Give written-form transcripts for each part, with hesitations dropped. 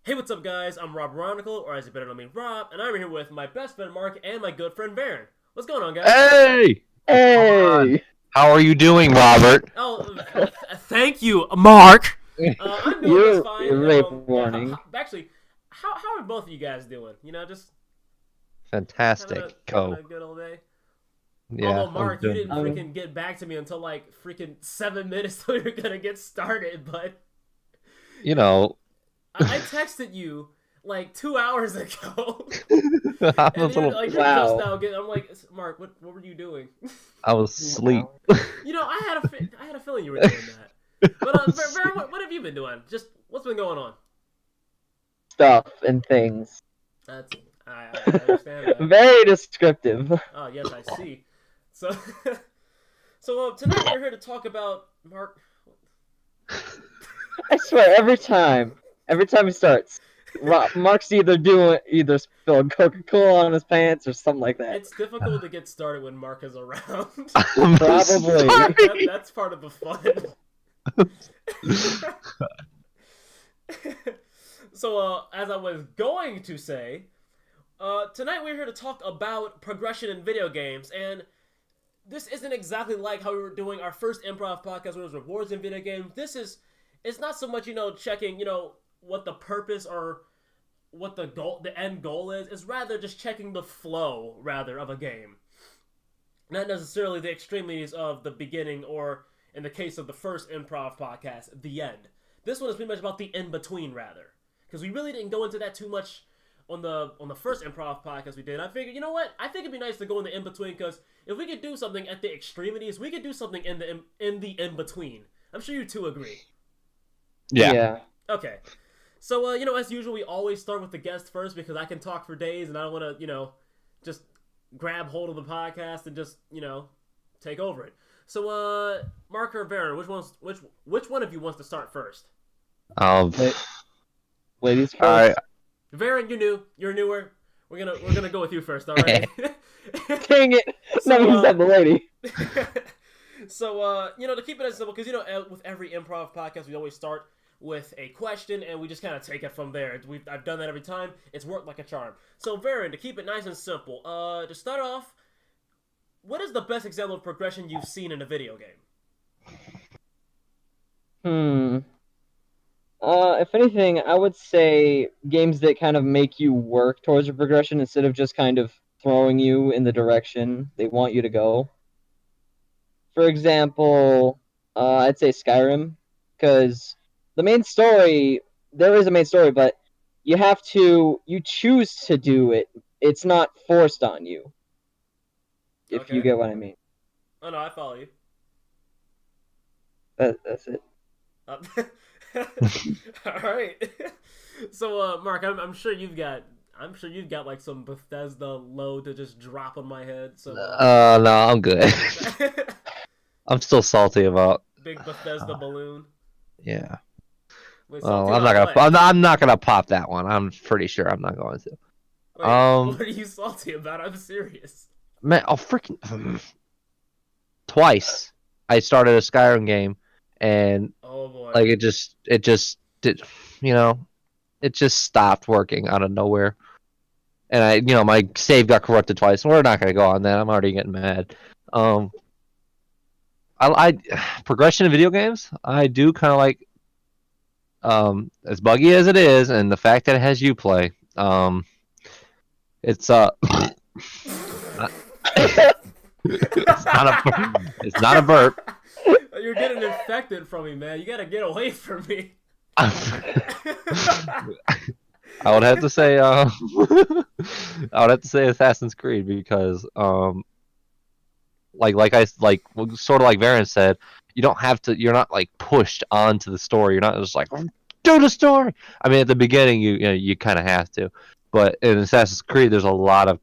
Hey, what's up, guys? I'm RoberOnocle, or as you better know me, Rob, and I'm here with my best friend Mark and my good friend Varen. What's going on, guys? Hey! What's going on? Hey, How are you doing, Robert? Oh, thank you, Mark. I'm doing just fine. you're rape warning. Actually, how are both of you guys doing? Just Fantastic. having Go. a good old day. Yeah, Although, I'm Mark, you doing. didn't freaking get back to me until like freaking 7 minutes till we were gonna get started. But You know, I texted you like 2 hours ago. I And was a little. you're just Wow. now getting. I'm like, Mark, what were you doing? I was asleep. Wow. I had a feeling you were doing that. But I was Baron, asleep. what have you been doing? Just what's been going on? Stuff and things. That's I understand that. Very descriptive. Oh yes, I see. So tonight we're here to talk about Mark. I swear, every time he starts, Mark's either spilling Coca-Cola on his pants or something like that. It's difficult to get started when Mark is around. I'm Probably. sorry. That's part of the fun. So as I was going to say, tonight we're here to talk about progression in video games, and this isn't exactly like how we were doing our first improv podcast where it was rewards in video games. It's not so much, checking, what the purpose or what the end goal is. It's rather just checking the flow, rather, of a game. Not necessarily the extremities of the beginning or, in the case of the first improv podcast, the end. This one is pretty much about the in-between, rather. Because we really didn't go into that too much on the first improv podcast we did. I figured, you know what? I think it'd be nice to go in the in between because if we could do something at the extremities, we could do something in the in between. I'm sure you two agree. Yeah. Yeah. Okay. So as usual, we always start with the guest first because I can talk for days and I don't want to just grab hold of the podcast and just take over it. So Mark or Baron, which one of you wants to start first? Um. Wait, ladies All right. first. Varen, you're newer. We're gonna go with you first, all right? Dang it! So, No, he's not the lady. So to keep it as simple, because with every improv podcast, we always start with a question, and we just kind of take it from there. I've done that every time. It's worked like a charm. So Varen, to keep it nice and simple, to start off, what is the best example of progression you've seen in a video game? Hmm. If anything, I would say games that kind of make you work towards your progression instead of just kind of throwing you in the direction they want you to go. For example, I'd say Skyrim, because the main story, there is a main story, but you choose to do it. It's not forced on you, if you Okay. get what I mean. Oh no, I follow you. That's it. Uh, all right. So Mark, I'm sure you've got like some Bethesda load to just drop on my head. So No, I'm good. I'm still salty about. big Bethesda balloon. Yeah. Wait, Well, salty I'm not about gonna. what? I'm not gonna pop that one. I'm pretty sure I'm not going to. Wait, what are you salty about? I'm serious. Man, oh freaking twice. I started a Skyrim game, and Oh boy. like it just did, you know, it just stopped working out of nowhere. And my save got corrupted twice. We're not gonna go on that. I'm already getting mad. Um, I progression in video games. I do kind of like as buggy as it is, and the fact that it has you play. It's not, it's not a burp. You're getting infected from me, man. You gotta get away from me. I would have to say I would have to say Assassin's Creed because like sort of like Varen said, you don't have to, you're not like pushed onto the story. You're not just like do the story. I mean, at the beginning you kind of have to, but in Assassin's Creed there's a lot of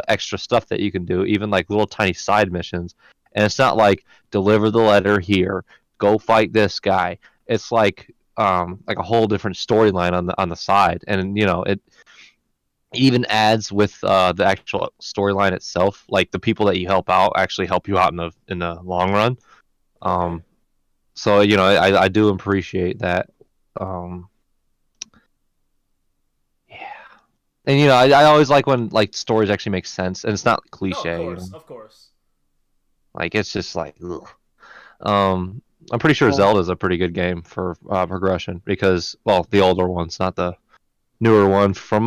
extra stuff that you can do, even like little tiny side missions. And it's not like deliver the letter here, go fight this guy. It's like a whole different storyline on the side, and it even adds with the actual storyline itself. Like the people that you help out actually help you out in the long run. Okay. Um, so I do appreciate that. Um, And I always like when like stories actually make sense and it's not No, of cliche. course, of course. Like it's just like, ugh. I'm pretty sure Well, Zelda's a pretty good game for progression because, well, the older ones, not the newer one. From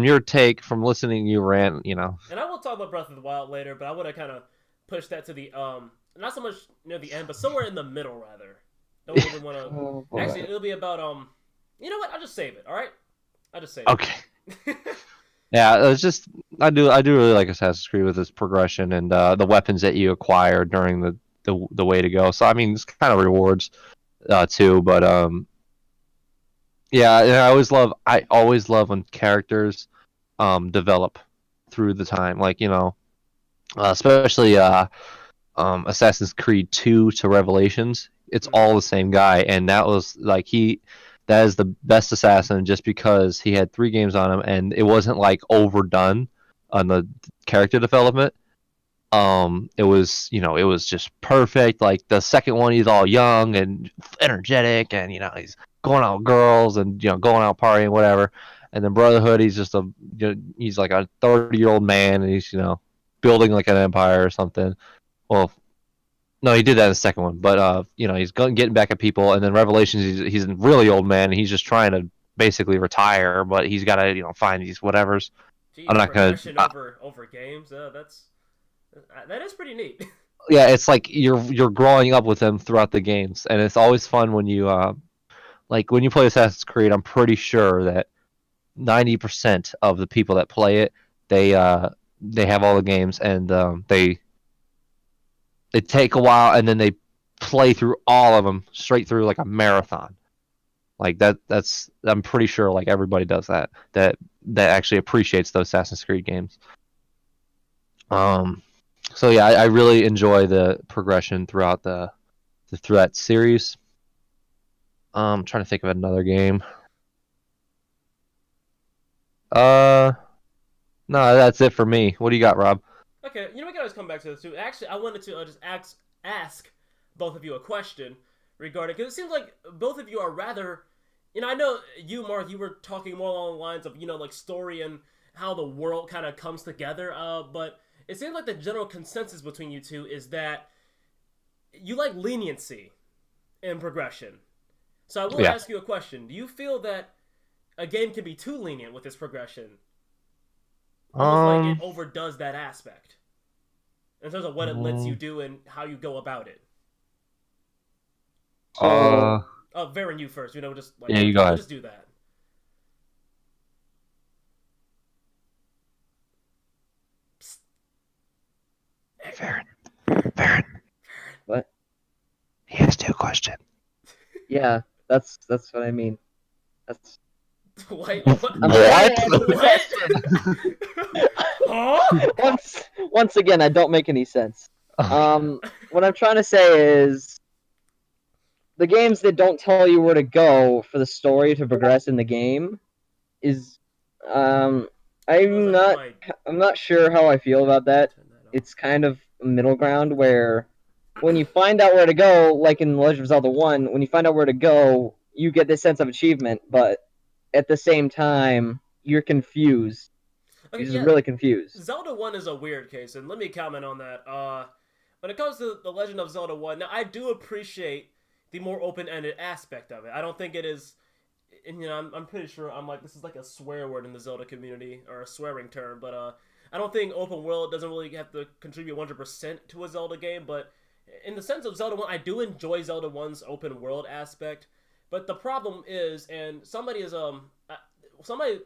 your take, from listening you rant. And I will talk about Breath of the Wild later, but I would have kind of pushed that to the not so much near the end, but somewhere in the middle rather. Don't really want to. oh boy. Actually, it'll be about You know what? I'll just save it. All right. I'll just save Okay. it. Yeah, it's just I do really like Assassin's Creed with its progression and the weapons that you acquire during the way to go. So I mean, it's kind of rewards too, but yeah, and I always love when characters develop through the time, like especially Assassin's Creed 2 to Revelations. It's all the same guy, and that was like that is the best assassin just because he had 3 games on him, and it wasn't like overdone on the character development. It was just perfect. Like the second one, he's all young and energetic, and he's going out with girls and going out partying, whatever. And then Brotherhood, he's just he's like a 30-year-old man, and he's building like an empire or something. Well, no, he did that in the second one, but he's getting back at people. And then Revelations, he's a really old man, and he's just trying to basically retire, but he's got to find these whatevers. Jeez, I'm not gonna. progression over games. That is pretty neat. Yeah, it's like you're growing up with them throughout the games, and it's always fun when you like when you play Assassin's Creed. I'm pretty sure that 90% of the people that play it, they have all the games, and they take a while, and then they play through all of them straight through like a marathon. Like that's I'm pretty sure like everybody does that actually appreciates those Assassin's Creed games. So yeah, I really enjoy the progression throughout through that series. I'm trying to think of another game. No, that's it for me. What do you got, Rob? Okay, we can always come back to this too. Actually, I wanted to just ask both of you a question regarding, because it seems like both of you are rather, I know you, Mark, you were talking more along the lines of like story and how the world kind of comes together. But it seems like the general consensus between you two is that you like leniency in progression. So I will ask you a question: do you feel that a game can be too lenient with its progression? Almost like it overdoes that aspect in terms of what it lets you do and how you go about it. Varen, you first. Just like Yeah, you go ahead. Just do that. Varen. What? He asked you a question. Yeah, that's what I mean. That's Wait, What? Huh? once again, I don't make any sense. What I'm trying to say is the games that don't tell you where to go for the story to progress in the game is I'm not sure how I feel about that. It's kind of a middle ground where when you find out where to go, like in Legend of Zelda 1, when you find out where to go, you get this sense of achievement, but at the same time, you're confused. Okay, You're just really confused. Zelda 1 is a weird case, and let me comment on that. When it comes to The Legend of Zelda 1, now I do appreciate the more open-ended aspect of it. I don't think it is, and I'm pretty sure this is like a swear word in the Zelda community, or a swearing term, but I don't think open world doesn't really have to contribute 100% to a Zelda game, but in the sense of Zelda 1, I do enjoy Zelda 1's open world aspect, but the problem is, and somebody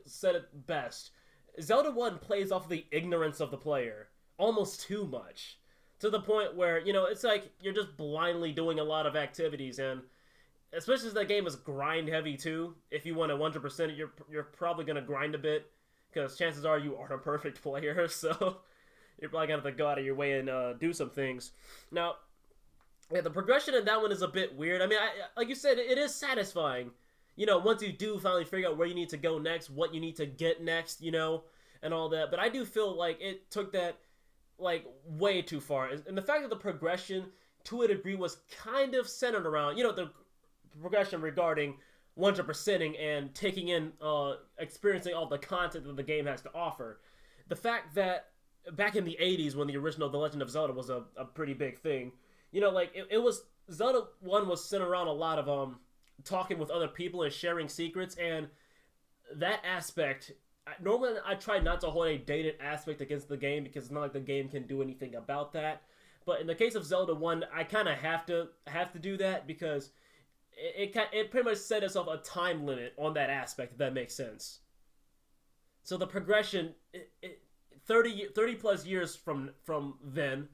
said it best, Zelda 1 plays off the ignorance of the player almost too much, to the point where, it's like you're just blindly doing a lot of activities, and especially as that game is grind heavy too, if you want to 100%, you're probably going to grind a bit, because chances are you aren't a perfect player, so you're probably going to have to go out of your way and do some things. Now, yeah, the progression in that one is a bit weird. I mean, like you said, it is satisfying. Once you do finally figure out where you need to go next, what you need to get next, and all that. But I do feel like it took that, like, way too far. And the fact that the progression, to a degree, was kind of centered around, the progression regarding 100%ing and taking in, experiencing all the content that the game has to offer. The fact that back in the 80s when the original The Legend of Zelda was a pretty big thing, you know, like it was Zelda 1 was centered around a lot of talking with other people and sharing secrets, and that aspect normally I try not to hold a dated aspect against the game because it's not like the game can do anything about that. But in the case of Zelda 1, I kind of have to do that because it pretty much set itself a time limit on that aspect, if that makes sense. So the progression, 30 plus years from then,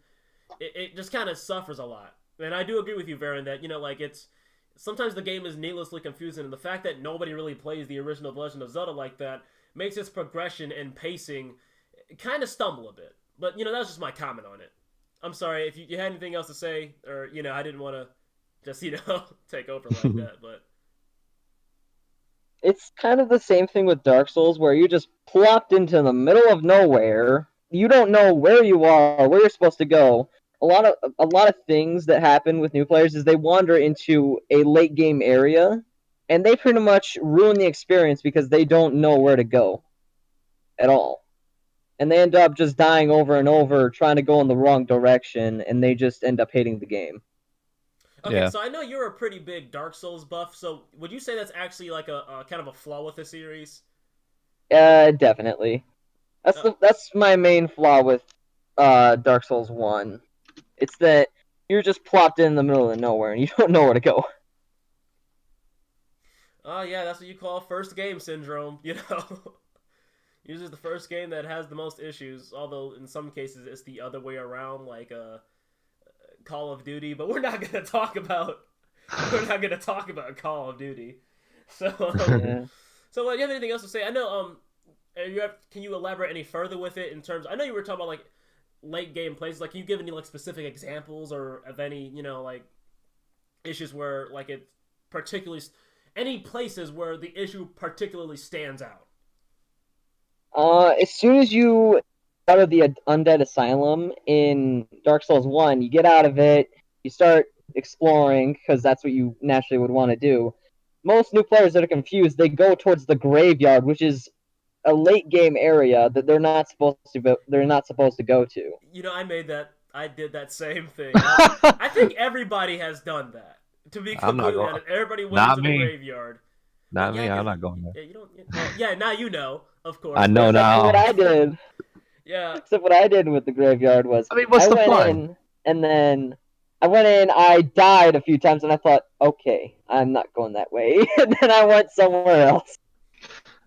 it just kind of suffers a lot. And I do agree with you, Varen, that, you know, like, it's sometimes the game is needlessly confusing, and the fact that nobody really plays the original Legend of Zelda like that makes its progression and pacing kind of stumble a bit. But, you know, that was just my comment on it. I'm sorry if you had anything else to say, or, you know, I didn't want to just, you know, take over like that, but... It's kind of the same thing with Dark Souls, where you just plopped into the middle of nowhere. You don't know where you are, where you're supposed to go. A lot of things that happen with new players is they wander into a late game area, and they pretty much ruin the experience because they don't know where to go at all. And they end up just dying over and over, trying to go in the wrong direction, and they just end up hating the game. Okay, Yeah. so I know you're a pretty big Dark Souls buff, so would you say that's actually like a kind of a flaw with the series? Definitely. That's my main flaw with Dark Souls 1. It's that you're just plopped in the middle of nowhere and you don't know where to go. Oh, yeah, that's what you call first game syndrome, you know? Usually the first game that has the most issues, although in some cases it's the other way around, like Call of Duty, but we're not going to talk about Call of Duty. So, Yeah. so do you have anything else to say? I know, can you elaborate any further with it in terms, I know you were talking about, like, late game places, like, can you give any, like, specific examples or of any, you know, like, issues where, like, it particularly, any places where the issue particularly stands out? As soon as you out of the Undead Asylum in Dark Souls 1, you get out of it, you start exploring, because that's what you naturally would want to do. Most new players that are confused, they go towards the graveyard, which is a late game area that they're not supposed to go to. You know, I did that same thing. I think everybody has done that. To be I'm not completely going. honest, everybody went Not into the me. graveyard. Not Yeah, me. I'm 'cause- not going there. Yeah, you don't. Well, yeah, now you know, of course. I know but- now. What I did, Yeah, except what I did with the graveyard was I mean, what's I the went fun? in and then I died a few times, and I thought, okay, I'm not going that way. And then I went somewhere else.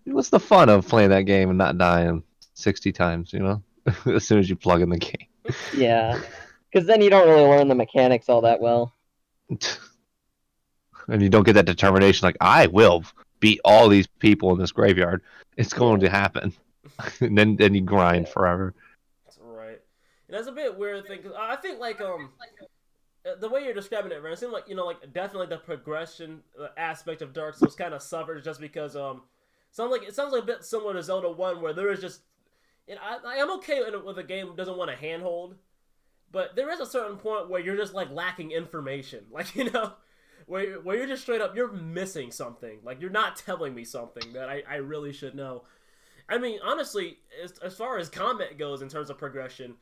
What's the fun of playing that game and not dying 60 times? You know, as soon as you plug in the game. Yeah, because then you don't really learn the mechanics all that well. And you don't get that determination, like I will beat all these people in this graveyard. It's going to happen. And then you grind forever. that's right. And that's a bit weird thing. 'Cause I think like the way you're describing it, man, it seems like, you know, like definitely the progression aspect of Dark Souls kind of suffers just because it sounds like a bit similar to Zelda 1 where there is just, you know, I'm okay with a game that doesn't want a handhold, but there is a certain point where you're just like lacking information, like, you know, where you're just straight up you're missing something, like you're not telling me something that I really should know. I mean, honestly, as far as combat goes in terms of progression,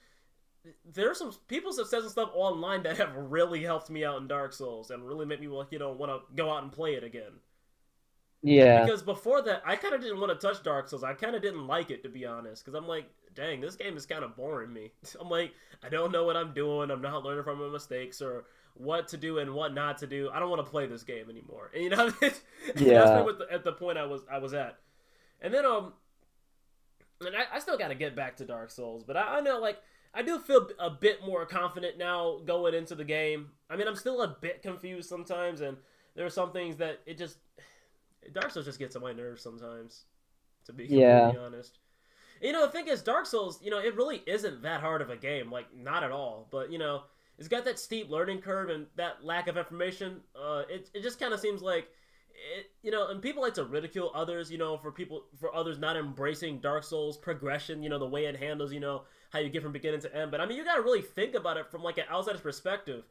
there are some people have said some stuff online that have really helped me out in Dark Souls and really made me, like, you know, want to go out and play it again. Yeah. Because before that, I kind of didn't want to touch Dark Souls. I kind of didn't like it, to be honest. Because I'm like, dang, this game is kind of boring me. I'm like, I don't know what I'm doing. I'm not learning from my mistakes or what to do and what not to do. I don't want to play this game anymore. And, you know, that's pretty much at the point I was at. And then, and I still got to get back to Dark Souls. But I know, like, I do feel a bit more confident now going into the game. I mean, I'm still a bit confused sometimes. And there are some things that Dark Souls just gets on my nerves sometimes, to be completely honest. And, you know, the thing is, Dark Souls, you know, it really isn't that hard of a game. Like, not at all. But, you know, it's got that steep learning curve and that lack of information. It just kind of seems like, you know, and people like to ridicule others, you know, for others not embracing Dark Souls progression, you know, the way it handles, you know, how you get from beginning to end. But, I mean, you got to really think about it from, like, an outsider's perspective.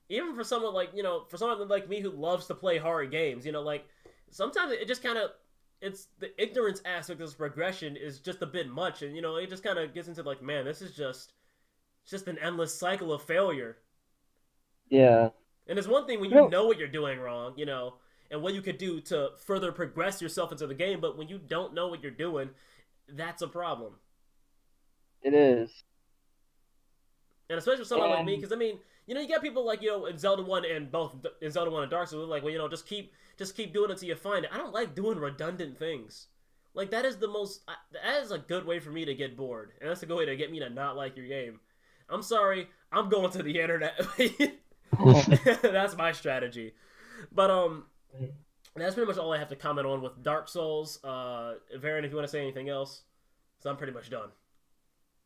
Even for someone like, you know, for someone like me who loves to play horror games, you know, like, sometimes it just kind of it's the ignorance aspect of this progression is just a bit much, and it just kind of gets into like, man, this is just an endless cycle of failure. Yeah. And it's one thing when you know what you're doing wrong, and what you could do to further progress yourself into the game, but when you don't know what you're doing, that's a problem. It is. And especially for someone like me, because I mean, you got people like in Zelda 1 and Zelda 1 and Dark Souls, like, well, just keep doing it until you find it. I don't like doing redundant things. Like that is a good way for me to get bored, and that's a good way to get me to not like your game. I'm sorry, I'm going to the internet. That's my strategy. But that's pretty much all I have to comment on with Dark Souls. Varen, if you want to say anything else, so I'm pretty much done.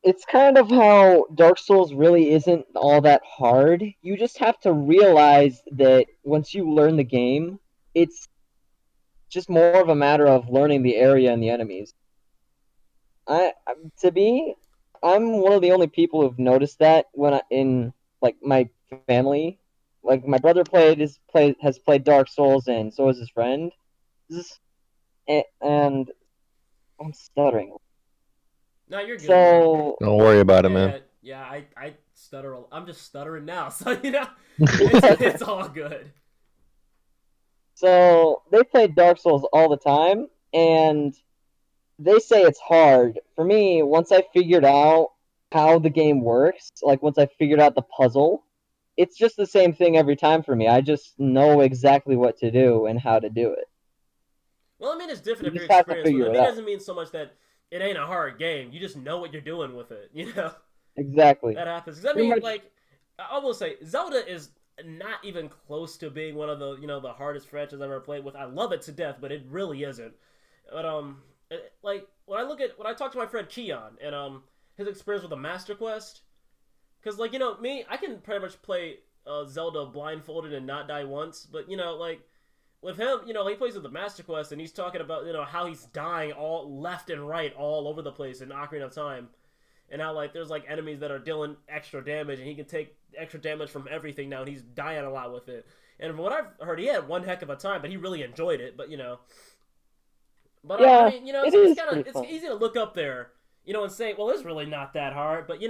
It's kind of how Dark Souls really isn't all that hard. You just have to realize that once you learn the game, it's just more of a matter of learning the area and the enemies. To me, I'm one of the only people who've noticed that in like my family. Like my brother has played Dark Souls, and so has his friend. And I'm stuttering. No, you're good. So don't worry about it, man. Yeah, I stutter. I'm just stuttering now, so it's all good. So they play Dark Souls all the time, and they say it's hard. For me, once I figured out how the game works, like once I figured out the puzzle, it's just the same thing every time for me. I just know exactly what to do and how to do it. Well, I mean, it's different if you're experienced with it. It doesn't mean so much that it ain't a hard game. You just know what you're doing with it, Exactly. That happens. Because I mean, like, I will say, Zelda is not even close to being one of the, the hardest franchises I've ever played with. I love it to death, but it really isn't. But, like, when I talk to my friend Keon, and, his experience with the Master Quest, because, like, me, I can pretty much play Zelda blindfolded and not die once, but, like, with him, he plays with the Master Quest, and he's talking about, how he's dying all left and right all over the place in Ocarina of Time, and how, like, there's, like, enemies that are dealing extra damage, and he can take extra damage from everything now, and he's dying a lot with it. And from what I've heard, he had one heck of a time, but he really enjoyed it, but, But, yeah, I mean, it's easy to look up there, and say, well, it's really not that hard, but,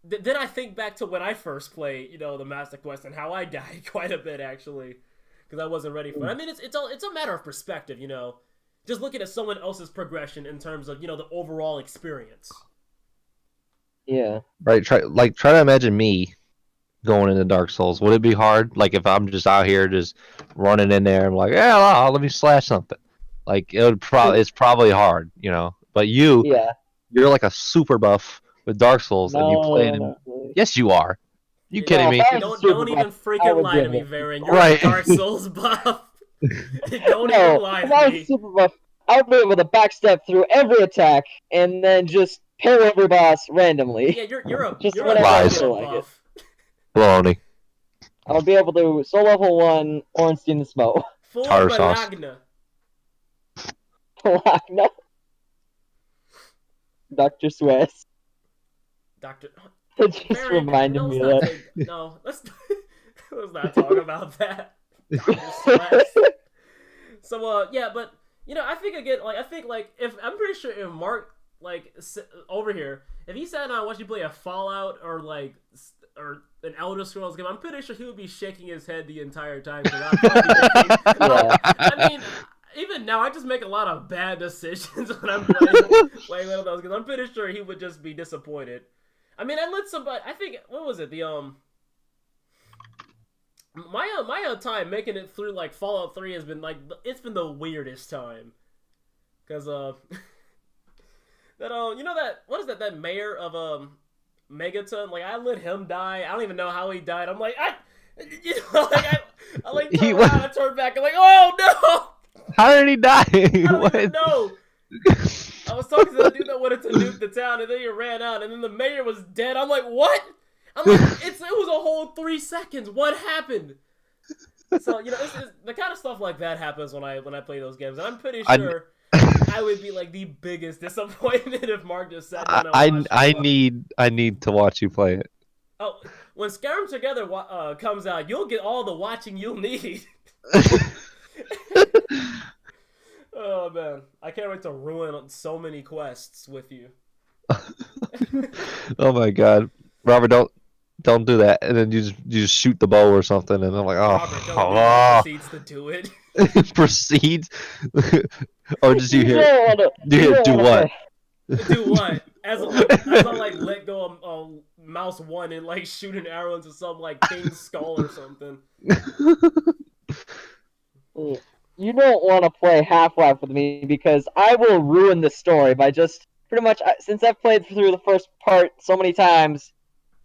then I think back to when I first played, the Master Quest, and how I died quite a bit, actually. Because I wasn't ready for it. I mean, it's a matter of perspective, just looking at someone else's progression in terms of, the overall experience. Yeah. Right. Try to imagine me going into Dark Souls. Would it be hard? Like if I'm just out here just running in there, I'm like, yeah, let me slash something. Like it's probably hard, But you're like a super buff with Dark Souls, and you play it. Yes, you are. You kidding me? Don't even freaking lie to me, Varen. You're a Dark Souls buff. Don't even lie to me. Super buff. I would be able to backstep through every attack and then just parry every boss randomly. Yeah, you're a lies. Buff. Baloney. I'll be able to soul level 1 Ornstein the Smoke. Full Malagna. Malagna. Dr. Swiss. It just reminded me of that. Let's not talk about that. So, yeah, but, I think again, if I'm pretty sure if Mark, over here, if he sat down and watched you play a Fallout or an Elder Scrolls game, I'm pretty sure he would be shaking his head the entire time. I mean, even now, I just make a lot of bad decisions when I'm playing one of those games. I'm pretty sure he would just be disappointed. I mean, I let somebody. I think what was it? My time making it through Fallout 3 has been it's been the weirdest time, because what is that mayor of Megaton, I let him die. I don't even know how he died. I'm like I turned around, I turned back. I'm like, oh no! How did he die? I don't even know. I was talking to the dude that wanted to nuke the town, and then he ran out, and then the mayor was dead. I'm like, what? I'm like, it was a whole 3 seconds. What happened? So, it's the kind of stuff like that happens when I play those games, and I'm pretty sure I would be the biggest disappointment if Mark just sat down and watched I need to watch you play it. Oh, when Skyrim Together comes out, you'll get all the watching you'll need. Oh man, I can't wait to ruin so many quests with you. Oh my god, Robert, don't do that. And then you just shoot the bow or something, and I'm like, Robert, don't do that. oh, Proceeds to do it. proceeds, or just you You hear don't want to. do You you don't do want to what? play. Do what? As I like let go of mouse one and like shoot an arrow into some like king's skull or something. You don't want to play Half-Life with me because I will ruin the story by just pretty much since I've played through the first part so many times.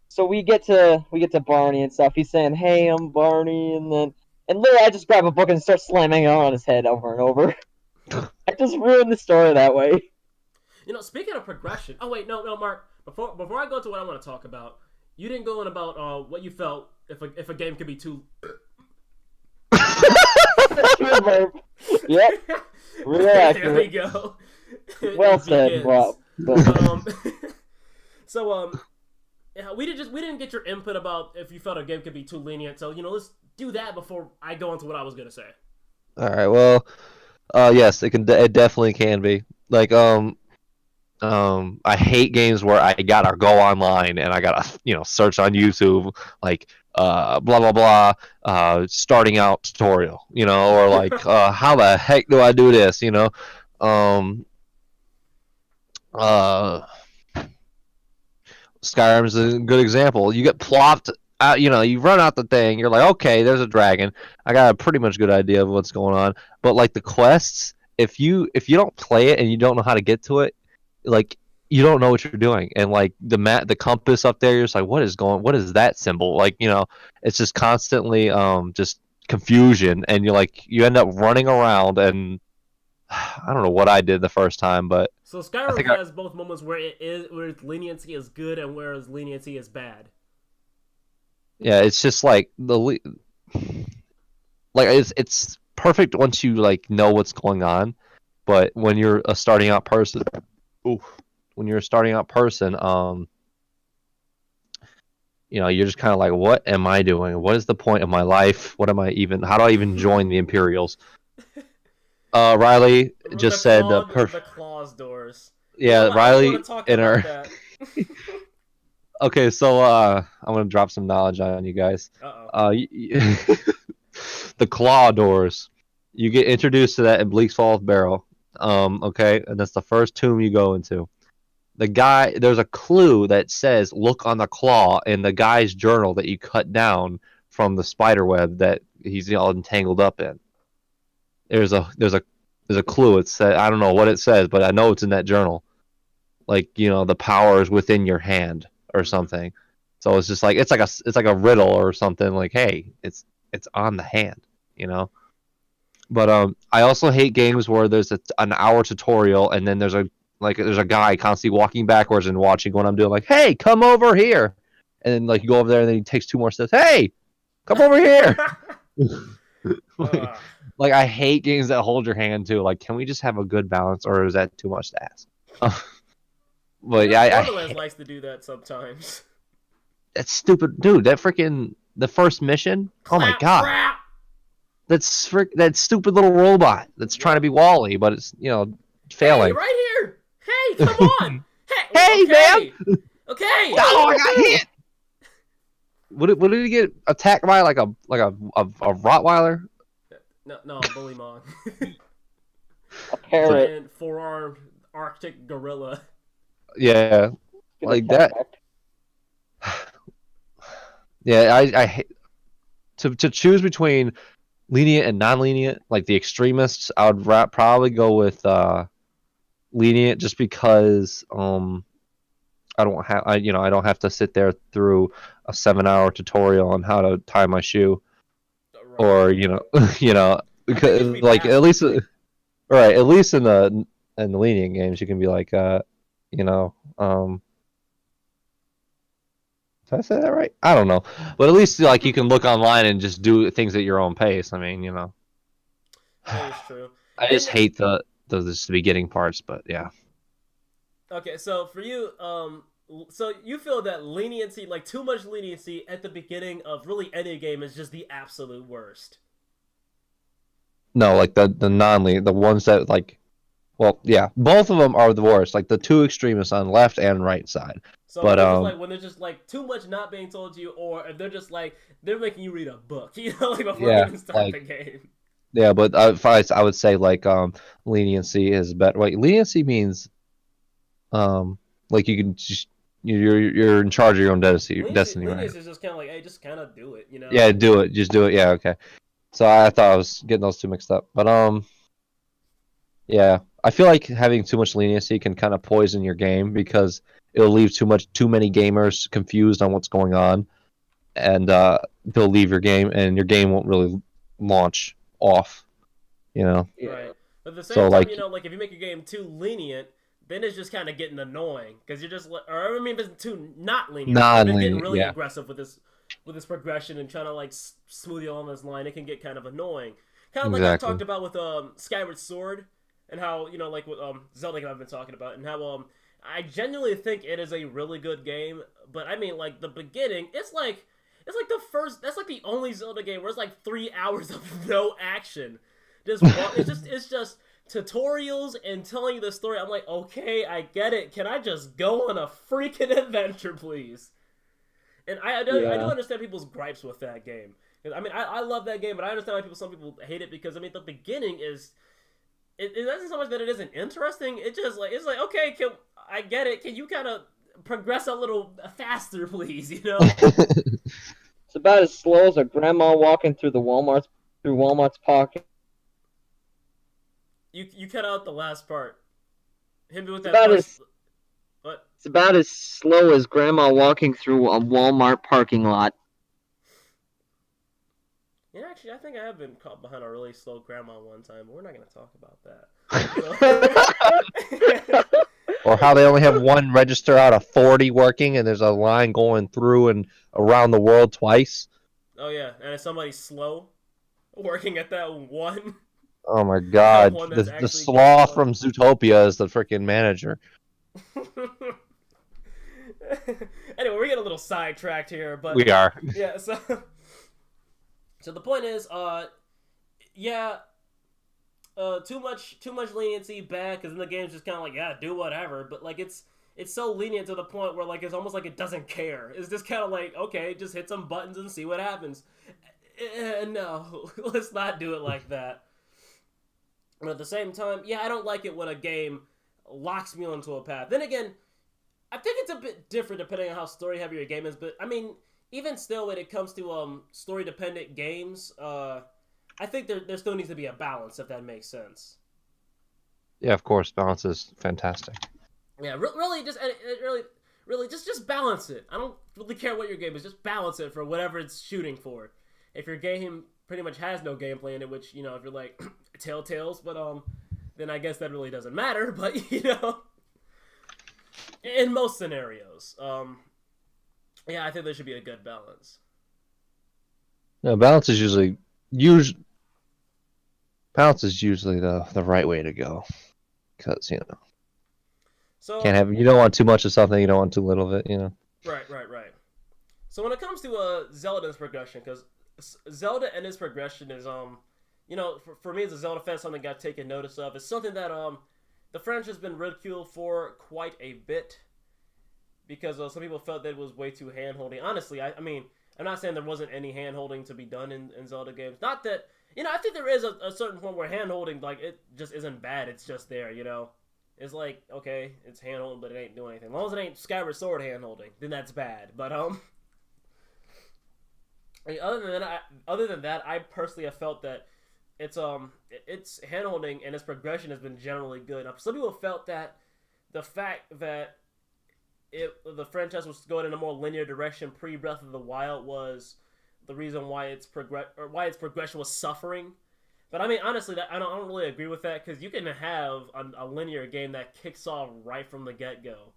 So we get to Barney and stuff. He's saying, "Hey, I'm Barney," and literally I just grab a book and start slamming it on his head over and over. I just ruined the story that way. You know, speaking of progression. Oh wait, no, Mark. Before I go to what I want to talk about, you didn't go in about what you felt if a game could be too. Yep. Real accurate. There we go. Well said, Rob. So yeah, we didn't get your input about if you felt a game could be too lenient. So let's do that before I go into what I was gonna say. All right, well, yes, it definitely can be. Like, I hate games where I gotta go online and I gotta, search on YouTube, like, blah blah blah, starting out tutorial, or like, how the heck do I do this, uh, Skyrim's a good example. You get plopped out, you run out the thing, you're like, okay, there's a dragon. I got a pretty much good idea of what's going on, but like the quests, if you don't play it and you don't know how to get to it, like you don't know what you're doing, and like the compass up there, you're just like, what is that symbol, like, it's just constantly just confusion, and you end up running around, and I don't know what I did the first time, but so Skyrim has both moments where its leniency is good and where its leniency is bad. yeah, it's just like it's perfect once you like know what's going on, but when you're a starting out person, you're just kind of like, what am I doing? What is the point of my life? How do I even join the Imperials? Riley just said the claws doors. Yeah, Riley in her. Okay, so I'm gonna drop some knowledge on you guys. The claw doors. You get introduced to that in Bleak's Falls Barrow. Okay, and that's the first tomb you go into. There's a clue that says look on the claw in the guy's journal that you cut down from the spider web that he's all entangled up in. There's a clue. It said, I don't know what it says, but I know it's in that journal. Like, the power is within your hand or something. So it's just like it's like a riddle or something, like, hey, it's on the hand, But I also hate games where there's an hour tutorial and then there's a guy constantly walking backwards and watching what I'm doing, like, hey, come over here. And then like you go over there and then he takes 2 more steps. Hey, come over here. Like I hate games that hold your hand too. Like, can we just have a good balance, or is that too much to ask? But yeah, Borderlands likes to do that sometimes. That's stupid, dude. That freaking the first mission. Oh my god, crap. that's that stupid little robot that's trying to be Wally, but it's failing. Hey, right here. Hey, come on. Hey, okay. man. Okay. Oh, I got hit. What did he get attacked by? Like a Rottweiler? No, Bullymon. A parrot. Giant 4-armed Arctic gorilla. Yeah, like that. Yeah, I hate to choose between lenient and non-lenient. Like the extremists, I would probably go with lenient, just because I don't have to sit there through a 7-hour tutorial on how to tie my shoe, or because like at least in the lenient games you can be like did I say that right? I don't know, but at least like you can look online and just do things at your own pace. I mean, That is true. I just hate the beginning parts, but yeah. Okay, so for you, so you feel that leniency, like too much leniency at the beginning of really any game, is just the absolute worst. No, like the non-lenient, the ones that like, well, yeah, both of them are the worst. Like the two extremists on left and right side. So But when there's just like too much not being told to you, or if they're just like they're making you read a book, like before you yeah, even start like the game. yeah, but if I would say like leniency is better. Wait, leniency means like you can just you're in charge of your own destiny, right? Leniency is just kind of like, hey, just kind of do it, Yeah, do it. Just do it. Yeah, okay. So I thought I was getting those two mixed up. But yeah. I feel like having too much leniency can kind of poison your game because it'll leave too many gamers confused on what's going on, and they'll leave your game and your game won't really launch off, you know. Yeah. Right. But at the So same time, like like if you make your game too lenient, then it's just kind of getting annoying because you're just, or I mean, if it's too not lenient, if it's getting non-lenient, really yeah. aggressive with this progression and trying to like smooth you along this line, it can get kind of annoying. Kind of like I Exactly. talked about with Skyward Sword and how like with Zelda I've been talking about and how I genuinely think it is a really good game, but I mean like the beginning, it's like the first, that's like the only Zelda game where it's like 3 hours of no action. It's just tutorials and telling you the story. I'm like, okay, I get it. Can I just go on a freaking adventure, please? And I do understand people's gripes with that game. I mean, I love that game, but I understand why some people hate it because I mean, the beginning is it isn't so much that it isn't interesting. It's like okay, I get it. Can you kind of progress a little faster, please? It's about as slow as a grandma walking through Walmart's parking. You cut out the last part. Him with It's that about part. as What? It's about as slow as grandma walking through a Walmart parking lot. Yeah, actually, I think I have been caught behind a really slow grandma one time, but we're not going to talk about that. So... Or how they only have one register out of 40 working, and there's a line going through and around the world twice. Oh yeah, and if somebody's slow working at that one. Oh my god, the sloth from Zootopia is the freaking manager. Anyway, we're getting a little sidetracked here, but we are. Yeah, so the point is, too much leniency bad, because then the game's just kind of like, yeah, do whatever, but like it's so lenient to the point where like it's almost like it doesn't care. It's just kind of like, okay, just hit some buttons and see what happens. No, let's not do it like that. But at the same time, yeah, I don't like it when a game locks me onto a path. Then again, I think it's a bit different depending on how story heavy your game is, but I mean, even still, when it comes to story dependent games, I think there still needs to be a balance, if that makes sense. Yeah, of course, balance is fantastic. Yeah, really, just balance it. I don't really care what your game is, just balance it for whatever it's shooting for. If your game pretty much has no gameplay in it, which, if you're like Telltales, but then I guess that really doesn't matter. But in most scenarios, yeah, I think there should be a good balance. No, balance is usually the right way to go, because so you don't want too much of something, you don't want too little of it, Right. So when it comes to Zelda's progression, because Zelda and its progression is for me as a Zelda fan, something I've taken notice of. It's something that the franchise has been ridiculed for quite a bit, because some people felt that it was way too hand-holding. Honestly, I mean, I'm not saying there wasn't any hand-holding to be done in Zelda games. Not that, I think there is a certain point where hand-holding, like, it just isn't bad. It's just there, It's like, okay, it's hand-holding, but it ain't doing anything. As long as it ain't Skyward Sword hand-holding, then that's bad. But, I mean, other than that, I personally have felt that its hand-holding and its progression has been generally good. Now, some people felt that the fact that the franchise was going in a more linear direction pre-Breath of the Wild was the reason why its progression was suffering. But I mean, honestly, I don't really agree with that, because you can have a linear game that kicks off right from the get-go.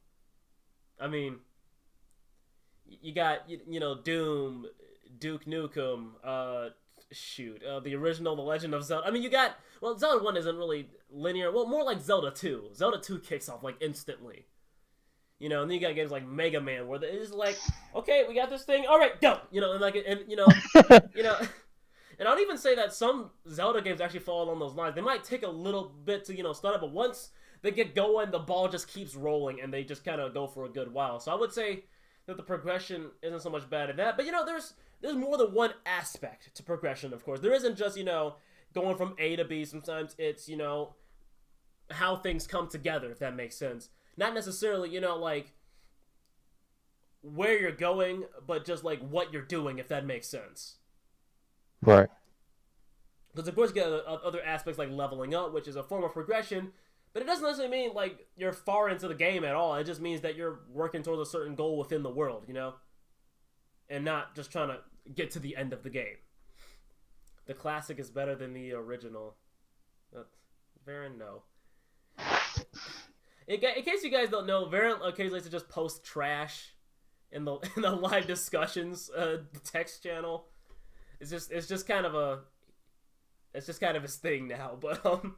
I mean, you got Doom, Duke Nukem, the original The Legend of Zelda. I mean, Zelda 1 isn't really linear. Well, more like Zelda 2. Zelda 2 kicks off like instantly. And then you got games like Mega Man, where it's like, okay, we got this thing, all right, go. And I'll even say that some Zelda games actually fall along those lines. They might take a little bit to start up, but once they get going, the ball just keeps rolling, and they just kind of go for a good while. So I would say that the progression isn't so much bad at that. But there's more than one aspect to progression. Of course, there isn't just going from A to B. Sometimes it's how things come together, if that makes sense. Not necessarily like where you're going, but just like what you're doing, if that makes sense. Right. Because of course you get other aspects like leveling up, which is a form of progression, but it doesn't necessarily mean like you're far into the game at all. It just means that you're working towards a certain goal within the world, and not just trying to get to the end of the game. The classic is better than the original. Varen, no. In case you guys don't know, Varen occasionally likes to just post trash in the live discussions text channel. It's just kind of his thing now. But to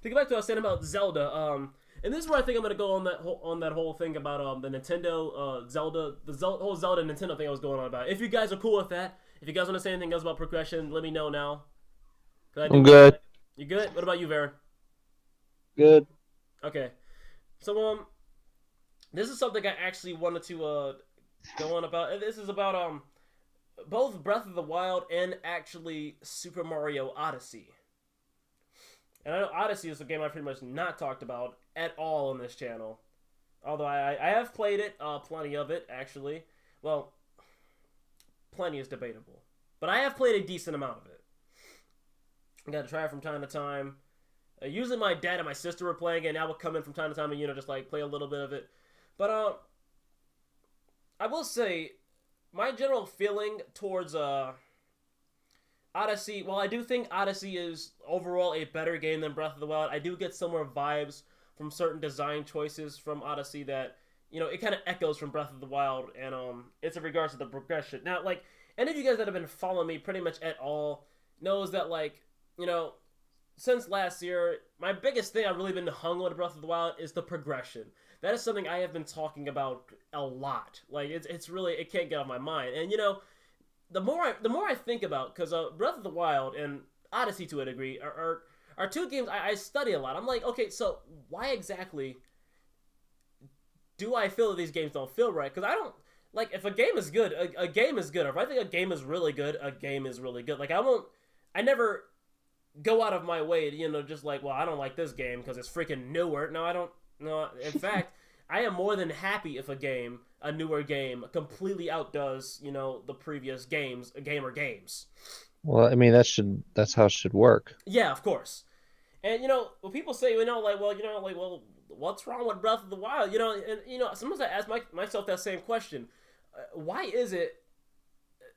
get back to what I was saying about Zelda, and this is where I think I'm gonna go on that whole thing about the Nintendo Zelda, whole Zelda Nintendo thing I was going on about. If you guys are cool with that, if you guys want to say anything else about progression, let me know now. I'm good. You good? What about you, Varen? Good. Okay. So this is something I actually wanted to go on about. This is about both Breath of the Wild and actually Super Mario Odyssey. And I know Odyssey is a game I've pretty much not talked about at all on this channel. Although I have played it, plenty of it, actually. Well, plenty is debatable. But I have played a decent amount of it. I got to try it from time to time. Usually my dad and my sister were playing it, and I would come in from time to time and, just like play a little bit of it. But I will say, my general feeling towards Odyssey, while I do think Odyssey is overall a better game than Breath of the Wild, I do get similar vibes from certain design choices from Odyssey that, it kind of echoes from Breath of the Wild, and it's in regards to the progression. Now, like, any of you guys that have been following me pretty much at all knows that, like, since last year, my biggest thing I've really been hung on Breath of the Wild is the progression. That is something I have been talking about a lot. Like, it's really, it can't get off my mind. And, the more I think about, because Breath of the Wild and Odyssey to a degree are two games I study a lot. I'm like, okay, so why exactly do I feel that these games don't feel right? Because I don't, like, if a game is good, a game is good. If I think a game is really good, a game is really good. Like, I never go out of my way to, just like, well, I don't like this game because it's freaking newer. No, I don't. No, in fact, I am more than happy if a newer game, completely outdoes, the previous games, games. Well, I mean, that's how it should work. Yeah, of course. And, when people say, well, what's wrong with Breath of the Wild? And, sometimes I ask myself that same question. Why is it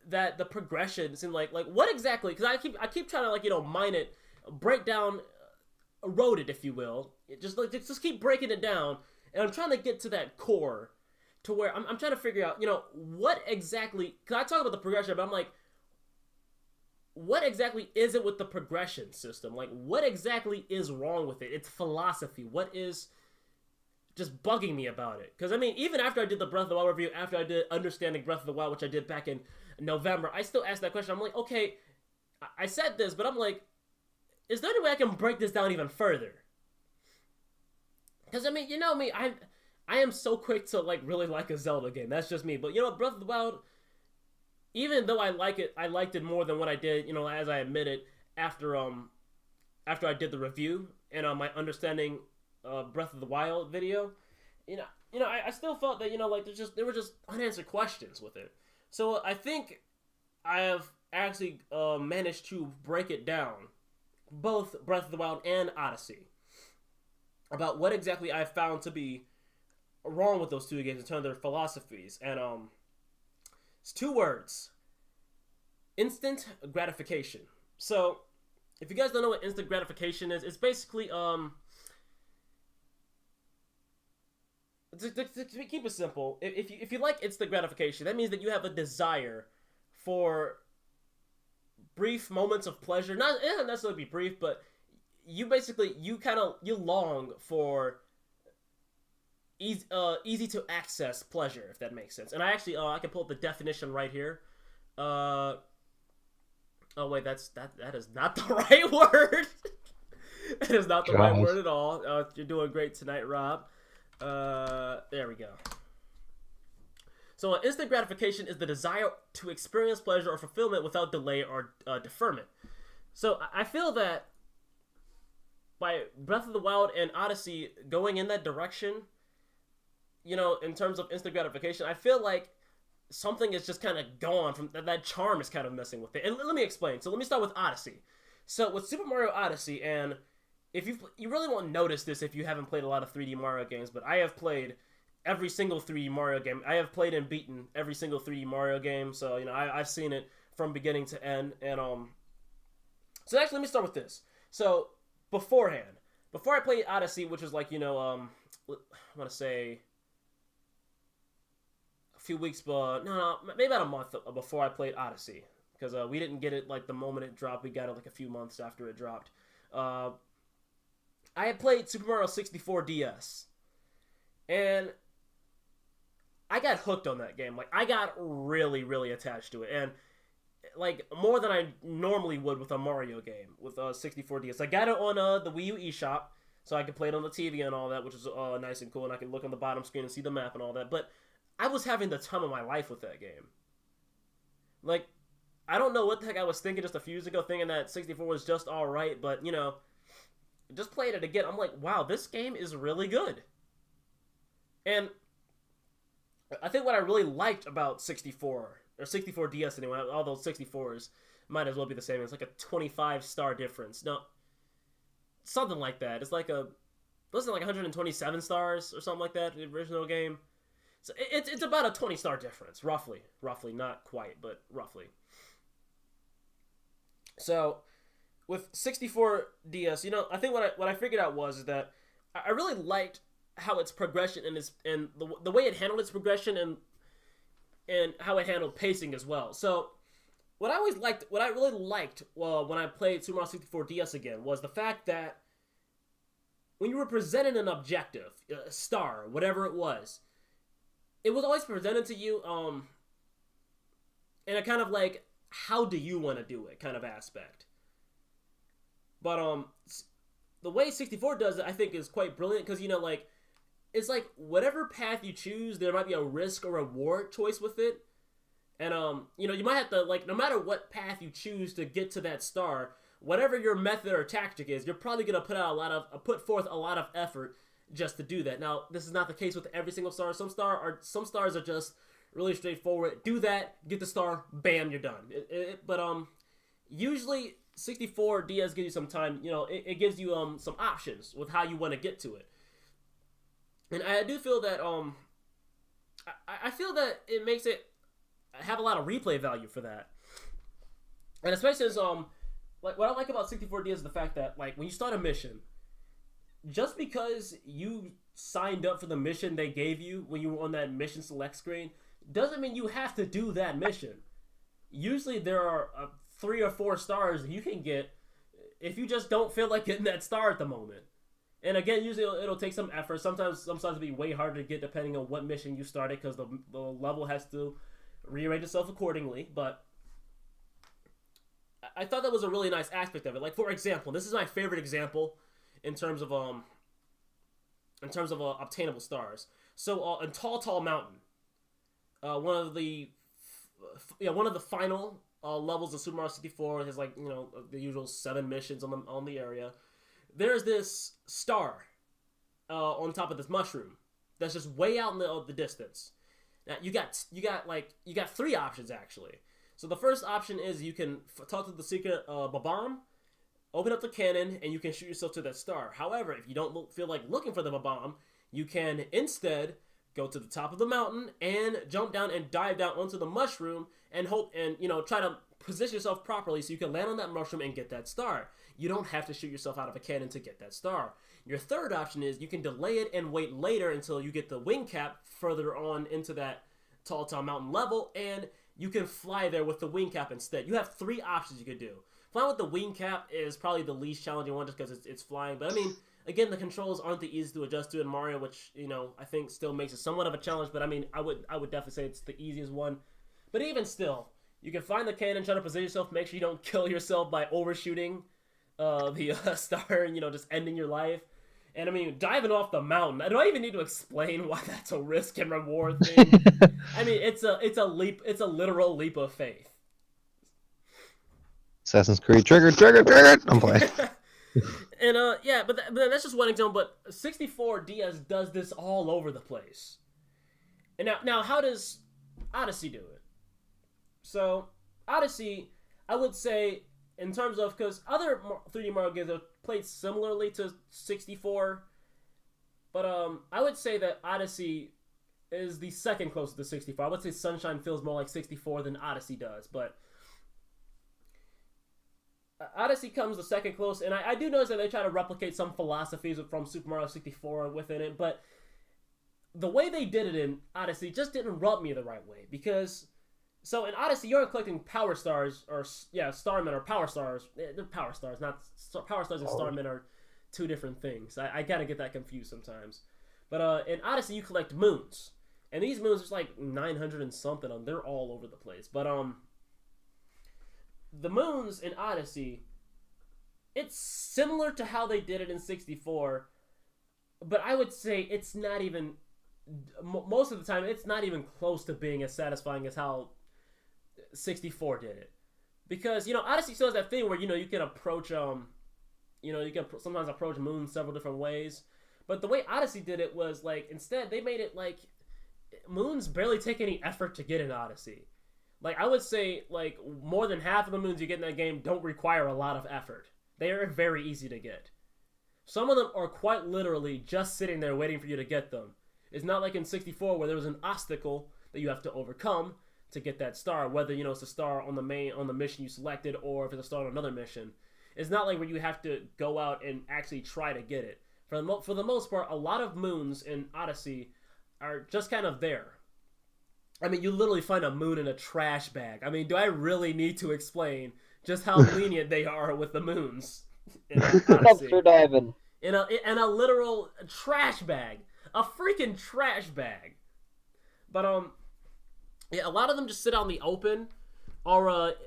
that the progression seems like what exactly? Because I keep trying to mine it, break down, erode it, if you will. Just keep breaking it down, and I'm trying to get to that core, to where I'm trying to figure out what exactly. Because I talk about the progression, but I'm like, what exactly is it with the progression system? Like, what exactly is wrong with it? Its philosophy. What is just bugging me about it? Because I mean, even after I did the Breath of the Wild review, after I did Understanding Breath of the Wild, which I did back in November, I still asked that question. I'm like, okay, I said this, but I'm like, is there any way I can break this down even further? Because I mean, you know me, I am so quick to really like a Zelda game. That's just me. But Breath of the Wild, even though I liked it more than what I did, as I admitted after I did the review and my Understanding Breath of the Wild video, I still felt that there were just unanswered questions with it. So I think I have actually managed to break it down, both Breath of the Wild and Odyssey, about what exactly I found to be wrong with those two games in terms of their philosophies. And it's two words: instant gratification. So if you guys don't know what instant gratification is, it's basically to keep it simple, if you like instant gratification, that means that you have a desire for brief moments of pleasure. It doesn't necessarily be brief, but you long for easy to access pleasure, if that makes sense. And I actually I can pull up the definition right here. Oh wait, that is not the right word. That is not the right word at all. You're doing great tonight, Rob. There we go. So instant gratification is the desire to experience pleasure or fulfillment without delay or deferment. So I feel that by Breath of the Wild and Odyssey going in that direction, you know, in terms of instant gratification, I feel like something is just kind of gone from that charm is kind of messing with it. And let me explain. So let me start with Odyssey. So with Super Mario Odyssey, and if you really won't notice this if you haven't played a lot of 3D Mario games, but I have played every single 3D Mario game. I have played and beaten every single 3D Mario game, so you know I've seen it from beginning to end. And so actually let me start with this. So before I played Odyssey, which was like, you know, I want to say a few weeks, but no, maybe about a month before I played Odyssey, because we didn't get it like the moment it dropped. We got it like a few months after it dropped. I had played Super Mario 64 DS, and I got hooked on that game. Like, I got really, really attached to it, and like more than I normally would with a Mario game with 64 DS. I got it on the Wii U eShop, so I could play it on the TV and all that, which is nice and cool, and I could look on the bottom screen and see the map and all that. But I was having the time of my life with that game. Like, I don't know what the heck I was thinking just a few years ago, thinking that 64 was just alright, but, you know, just played it again. I'm like, wow, this game is really good. And I think what I really liked about 64, or 64 DS anyway, all those 64s might as well be the same. It's like a 25-star difference. No, something like that. It's like wasn't it like 127 stars or something like that, the original game? So it's about a 20-star difference, roughly, not quite, but roughly. So with 64 DS, you know, I think what I figured out was that I really liked how its progression and the way it handled its progression and how it handled pacing as well. So what I really liked when I played Super Mario 64 DS again was the fact that when you were presented an objective, a star, whatever it was always presented to you in a kind of like, how do you want to do it kind of aspect. But the way 64 does it, I think, is quite brilliant, because, you know, like, it's like whatever path you choose, there might be a risk or reward choice with it. And you know, you might have to, like, no matter what path you choose to get to that star, whatever your method or tactic is, you're probably gonna put forth a lot of effort just to do that. Now, this is not the case with every single star. Some stars are just really straightforward. Do that, get the star, bam, you're done. But usually 64 DS gives you some time. You know, it gives you some options with how you want to get to it. And I do feel that I feel that it makes it have a lot of replay value for that. And especially as like, what I like about 64 DS is the fact that, like, when you start a mission, just because you signed up for the mission they gave you when you were on that mission select screen doesn't mean you have to do that mission. Usually there are 3 or 4 stars that you can get if you just don't feel like getting that star at the moment. And again, usually it'll take some effort. Sometimes it'll be way harder to get depending on what mission you started, because the level has to rearrange itself accordingly. But I thought that was a really nice aspect of it. Like, for example, this is my favorite example in terms of obtainable stars. So in Tall Mountain, one of the final levels of Super Mario 64 has, like, you know, the usual 7 missions on the area. There's this star on top of this mushroom that's just way out in the distance. Now you got 3 options actually. So the first option is you can talk to the secret Babam, open up the cannon, and you can shoot yourself to that star. However, if you don't feel like looking for the Babam, you can instead go to the top of the mountain and jump down and dive down onto the mushroom and hope and, you know, try to position yourself properly so you can land on that mushroom and get that star. You don't have to shoot yourself out of a cannon to get that star. Your third option is you can delay it and wait later until you get the wing cap further on into that Tall Mountain level, and you can fly there with the wing cap instead. You have 3 options you could do. Flying with the wing cap is probably the least challenging one just because it's flying. But I mean, again, the controls aren't the easiest to adjust to in Mario, which, you know, I think still makes it somewhat of a challenge. But I mean, I would definitely say it's the easiest one. But even still, You can find the cannon, try to position yourself, make sure you don't kill yourself by overshooting the star and, just ending your life. And I mean, diving off the mountain, do I even need to explain why that's a risk and reward thing? I mean, it's a literal leap of faith. Assassin's Creed, trigger. I'm playing. And yeah, but that's just one example. But 64 DS does this all over the place. And now how does Odyssey do it? So Odyssey, I would say, in terms of, because other 3D Mario games have played similarly to 64, but I would say that Odyssey is the second closest to 64. I would say Sunshine feels more like 64 than Odyssey does, but Odyssey comes the second close, and I do notice that they try to replicate some philosophies from Super Mario 64 within it, but the way they did it in Odyssey just didn't rub me the right way, because so in Odyssey you're collecting power stars, or starmen or power stars. They're power stars, not power stars and starmen are two different things. I gotta get that confused sometimes. But in Odyssey you collect moons, and these moons, there's like 900 and something of them. They're all over the place, but the moons in Odyssey, it's similar to how they did it in 64, but I would say it's not even, most of the time, it's not even close to being as satisfying as how 64 did it. Because, Odyssey still has that thing where, you can approach, you can sometimes approach moons several different ways. But the way Odyssey did it was, like, instead, they made it, like, moons barely take any effort to get in Odyssey. Like, I would say, like, more than half of the moons you get in that game don't require a lot of effort. They are very easy to get. Some of them are quite literally just sitting there waiting for you to get them. It's not like in 64 where there was an obstacle that you have to overcome to get that star, whether, it's a star on the mission you selected, or if it's a star on another mission. It's not like where you have to go out and actually try to get it. For the most part, a lot of moons in Odyssey are just kind of there. I mean, you literally find a moon in a trash bag. I mean, do I really need to explain just how lenient they are with the moons in Odyssey? Dumpster diving. In a literal trash bag. A freaking trash bag. But, yeah, a lot of them just sit out in the open, or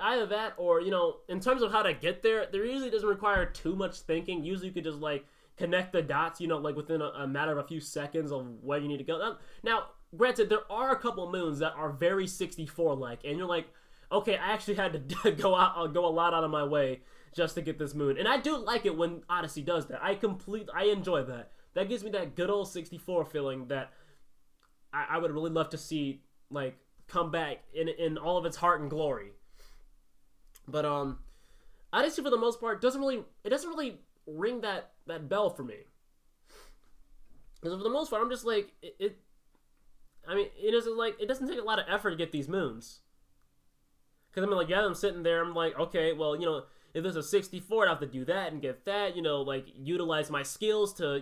either that, or, in terms of how to get there, there usually doesn't require too much thinking. Usually you could just, like, connect the dots, like, within a matter of a few seconds of where you need to go. Now, granted, there are a couple moons that are very 64-like, and you're like, okay, I actually had to go a lot out of my way just to get this moon. And I do like it when Odyssey does that. I enjoy that. That gives me that good old 64 feeling that I would really love to see, like, come back in all of its heart and glory. But Odyssey, for the most part, doesn't really ring that bell for me. Because for the most part, I'm just like, it doesn't take a lot of effort to get these moons. Because, like, yeah, I'm sitting there, I'm like, okay, well, if there's a 64, I have to do that and get that, like, utilize my skills to,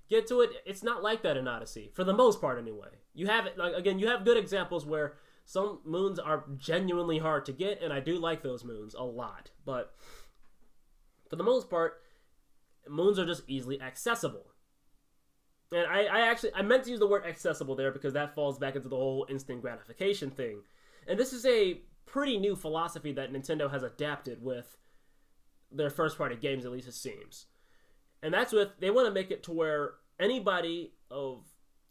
get to it. It's not like that in Odyssey, for the most part, anyway. You have, you have good examples where some moons are genuinely hard to get, and I do like those moons a lot. But, for the most part, moons are just easily accessible. And I meant to use the word accessible there because that falls back into the whole instant gratification thing. And this is a pretty new philosophy that Nintendo has adapted with their first-party games, at least it seems. And that's they want to make it to where anybody of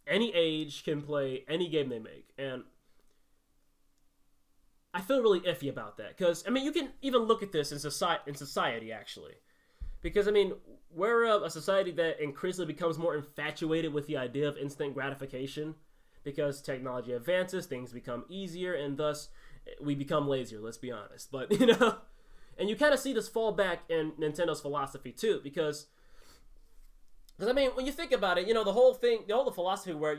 any age can play any game they make. And I feel really iffy about that. Because, you can even look at this in society, actually. Because, we're a society that increasingly becomes more infatuated with the idea of instant gratification. Because technology advances, things become easier, and thus we become lazier, let's be honest. But, and you kind of see this fall back in Nintendo's philosophy, too. Because when you think about it, the whole philosophy where,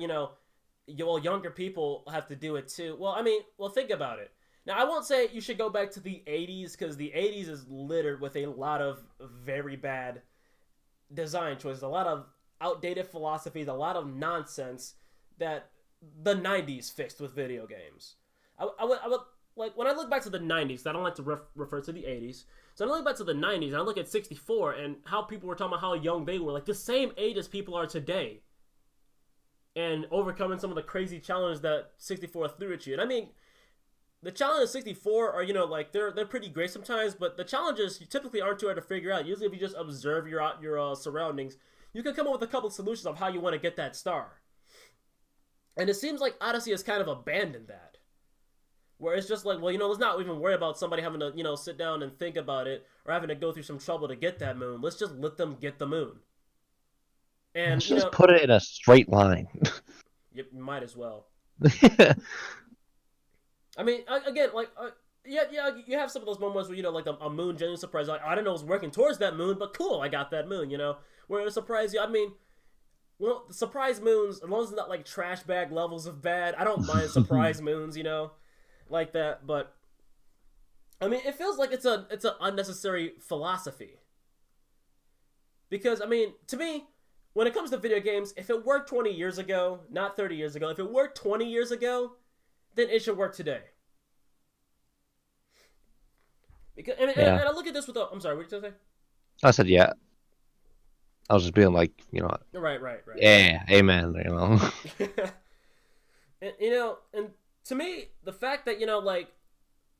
younger people have to do it, too. Well, think about it. Now, I won't say you should go back to the 80s, because the 80s is littered with a lot of very bad design choices, a lot of outdated philosophies, a lot of nonsense that the 90s fixed with video games. I would like, when I look back to the 90s, I don't like to refer to the 80s, so I look back to the 90s, and I look at 64, and how people were talking about how young they were, like the same age as people are today, and overcoming some of the crazy challenges that 64 threw at you. And the challenges 64 are, you know, like they're pretty great sometimes, but the challenges typically aren't too hard to figure out. Usually, if you just observe your surroundings, you can come up with a couple of solutions of how you want to get that star. And it seems like Odyssey has kind of abandoned that, where it's just like, well, you know, let's not even worry about somebody having to, you know, sit down and think about it or having to go through some trouble to get that moon. Let's just let them get the moon. And Let's you just know, put it in a straight line. you might as well. I mean, again, like, yeah, you have some of those moments where, you know, like a moon genuinely surprised. Like, I didn't know it was working towards that moon, but cool, I got that moon, you know? Where it surprised you. I mean, well, the surprise moons, as long as it's not like trash bag levels of bad, I don't mind surprise moons, you know? Like that, but I mean, it feels like it's an unnecessary philosophy. Because, I mean, to me, when it comes to video games, if it worked 20 years ago, not 30 years ago, if it worked 20 years ago, then it should work today. Because, and I look at this with I'm sorry, what did you say? I said, yeah. I was just being like, you know. Right. Yeah, amen, you know. And, you know, and to me, the fact that, you know, like,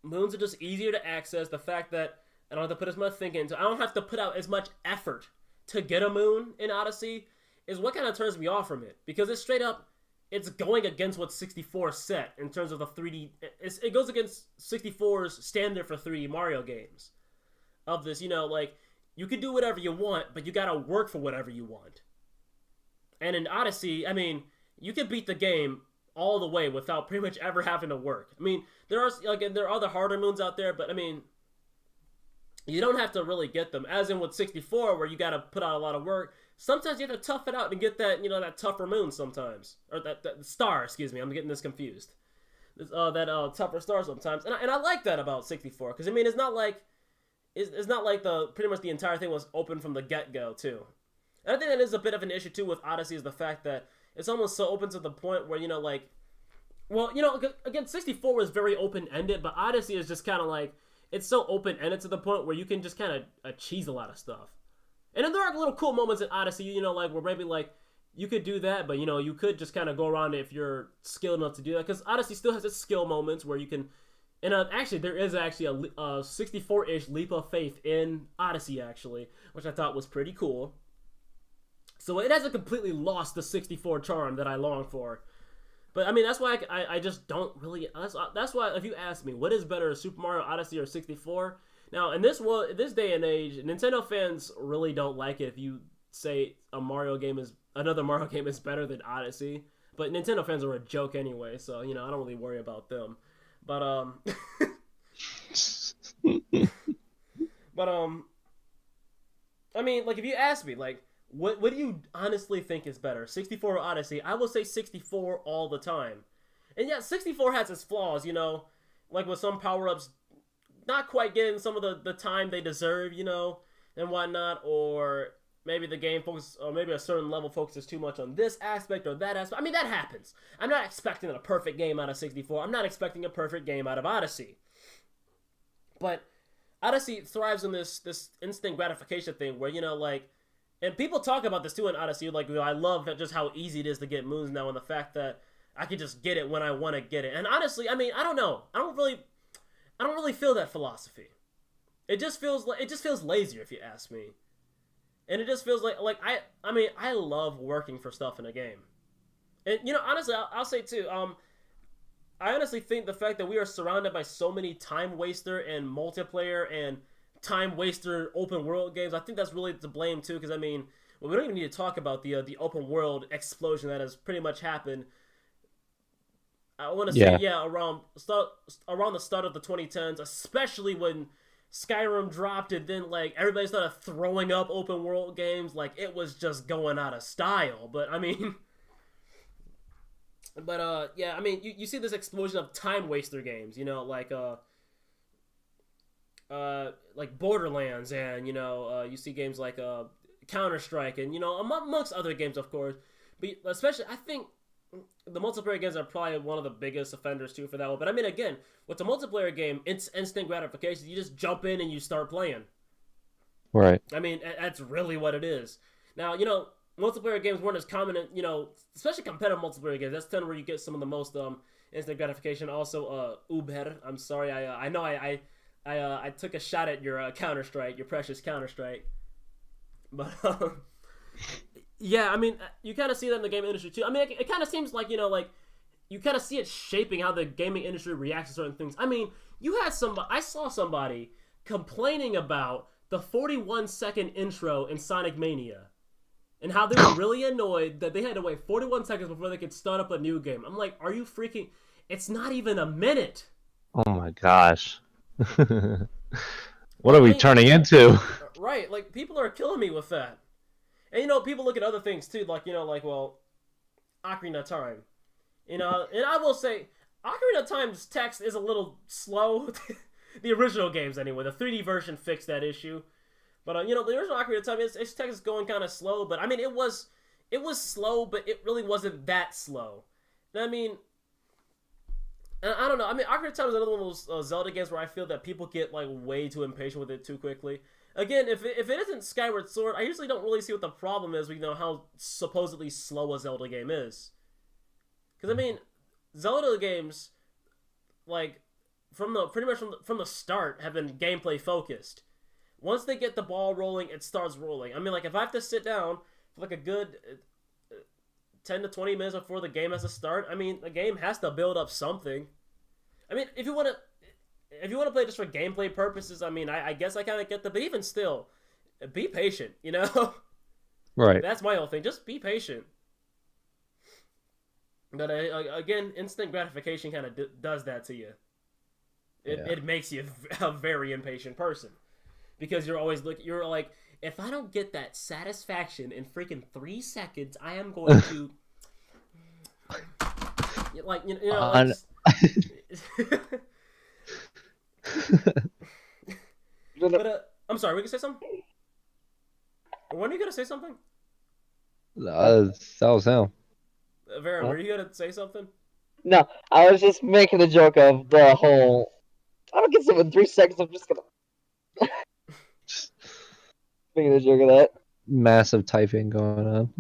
moons are just easier to access, the fact that I don't have to put as much thinking into, I don't have to put out as much effort to get a moon in Odyssey, is what kind of turns me off from it. Because it's straight up, it's going against what 64 set in terms of the 3D. It goes against 64's standard for 3D Mario games. Of this, you know, like, you can do whatever you want, but you gotta work for whatever you want. And in Odyssey, I mean, you can beat the game all the way without pretty much ever having to work. I mean, there are other harder moons out there, but I mean, you don't have to really get them. As in with 64, where you gotta put out a lot of work. Sometimes you have to tough it out and get that, you know, that tougher moon sometimes. Or that star, excuse me. I'm getting this confused. That tougher star sometimes. And I like that about 64. Because, I mean, it's not like pretty much the entire thing was open from the get-go, too. And I think that is a bit of an issue, too, with Odyssey, is the fact that it's almost so open to the point where, you know, like, well, you know, again, 64 was very open-ended, but Odyssey is just kind of like, it's so open-ended to the point where you can just kind of cheese a lot of stuff. And then there are little cool moments in Odyssey, you know, like, where maybe, like, you could do that, but, you know, you could just kind of go around it if you're skilled enough to do that. Because Odyssey still has its skill moments where you can... And actually, there is actually a 64-ish leap of faith in Odyssey, actually, which I thought was pretty cool. So it hasn't completely lost the 64 charm that I long for. But, I mean, that's why I just don't really... That's why, if you ask me, what is better, Super Mario Odyssey or 64... Now, in this day and age, Nintendo fans really don't like it if you say another Mario game is better than Odyssey. But Nintendo fans are a joke anyway, so, you know, I don't really worry about them. But, I mean, like, if you ask me, like, what do you honestly think is better, 64 or Odyssey? I will say 64 all the time. And yeah, 64 has its flaws, you know, like with some power-ups not quite getting some of the time they deserve, you know, and whatnot, or maybe the game focuses, or maybe a certain level focuses too much on this aspect or that aspect. I mean, that happens. I'm not expecting a perfect game out of 64. I'm not expecting a perfect game out of Odyssey. But Odyssey thrives on this instant gratification thing where, you know, like, and people talk about this too in Odyssey, like, you know, I love just how easy it is to get moons now, and the fact that I can just get it when I want to get it. And honestly, I mean, I don't know. I don't really feel that philosophy. It just feels lazier, if you ask me. And it just feels like I mean, I love working for stuff in a game. And, you know, honestly, I'll say too, I honestly think the fact that we are surrounded by so many time waster and multiplayer and time waster open world games, I think that's really to blame too, because I mean, well, we don't even need to talk about the open world explosion that has pretty much happened. I want to say, around the start of the 2010s, especially when Skyrim dropped, and then, like, everybody started throwing up open world games, like, it was just going out of style. But, I mean... yeah, I mean, you see this explosion of time waster games, you know, like Borderlands, and, you know, you see games like Counter-Strike, and, you know, amongst other games, of course. But especially, I think the multiplayer games are probably one of the biggest offenders too for that one. But I mean, again, with the multiplayer game, it's instant gratification. You just jump in and you start playing. Right. I mean, that's really what it is. Now, you know, multiplayer games weren't as common, especially competitive multiplayer games. That's where you get some of the most instant gratification. Also, Uber. I'm sorry, I know I took a shot at your Counter-Strike, your precious Counter-Strike, but yeah, I mean, you kind of see that in the gaming industry too. I mean, it kind of seems like like you kind of see it shaping how the gaming industry reacts to certain things. I mean, I saw somebody complaining about the 41-second intro in Sonic Mania. And how they were really annoyed that they had to wait 41 seconds before they could start up a new game. I'm like, are you freaking... It's not even a minute. Oh my gosh. What are we turning into? Right, like, people are killing me with that. And, people look at other things, too. Like, well, Ocarina of Time. And I will say, Ocarina of Time's text is a little slow. The original games, anyway. The 3D version fixed that issue. But, the original Ocarina of Time, its text is going kind of slow. But, I mean, it was slow, but it really wasn't that slow. And, I mean, I don't know. I mean, Ocarina of Time is another one of those Zelda games where I feel that people get, like, way too impatient with it too quickly. Again, if it isn't Skyward Sword, I usually don't really see what the problem is with, how supposedly slow a Zelda game is. Because, I mean, Zelda games, like, pretty much from the start have been gameplay focused. Once they get the ball rolling, it starts rolling. I mean, like, if I have to sit down for, like, a good 10 to 20 minutes before the game has to start, I mean, the game has to build up something. I mean, if you want to play just for gameplay purposes, I mean, I guess I kind of get that. But even still, be patient, Right. That's my whole thing. Just be patient. But, again, instant gratification kind of does that to you. It makes you a very impatient person. Because you're always you're like, if I don't get that satisfaction in freaking 3 seconds, I am going to, like, but I'm sorry, we can say something. When are you gonna say something? That was him. Varen, were you gonna say something? No, I was just making a joke of the whole. I don't get something in 3 seconds. I'm just gonna. Making a joke of that. Massive typing going on.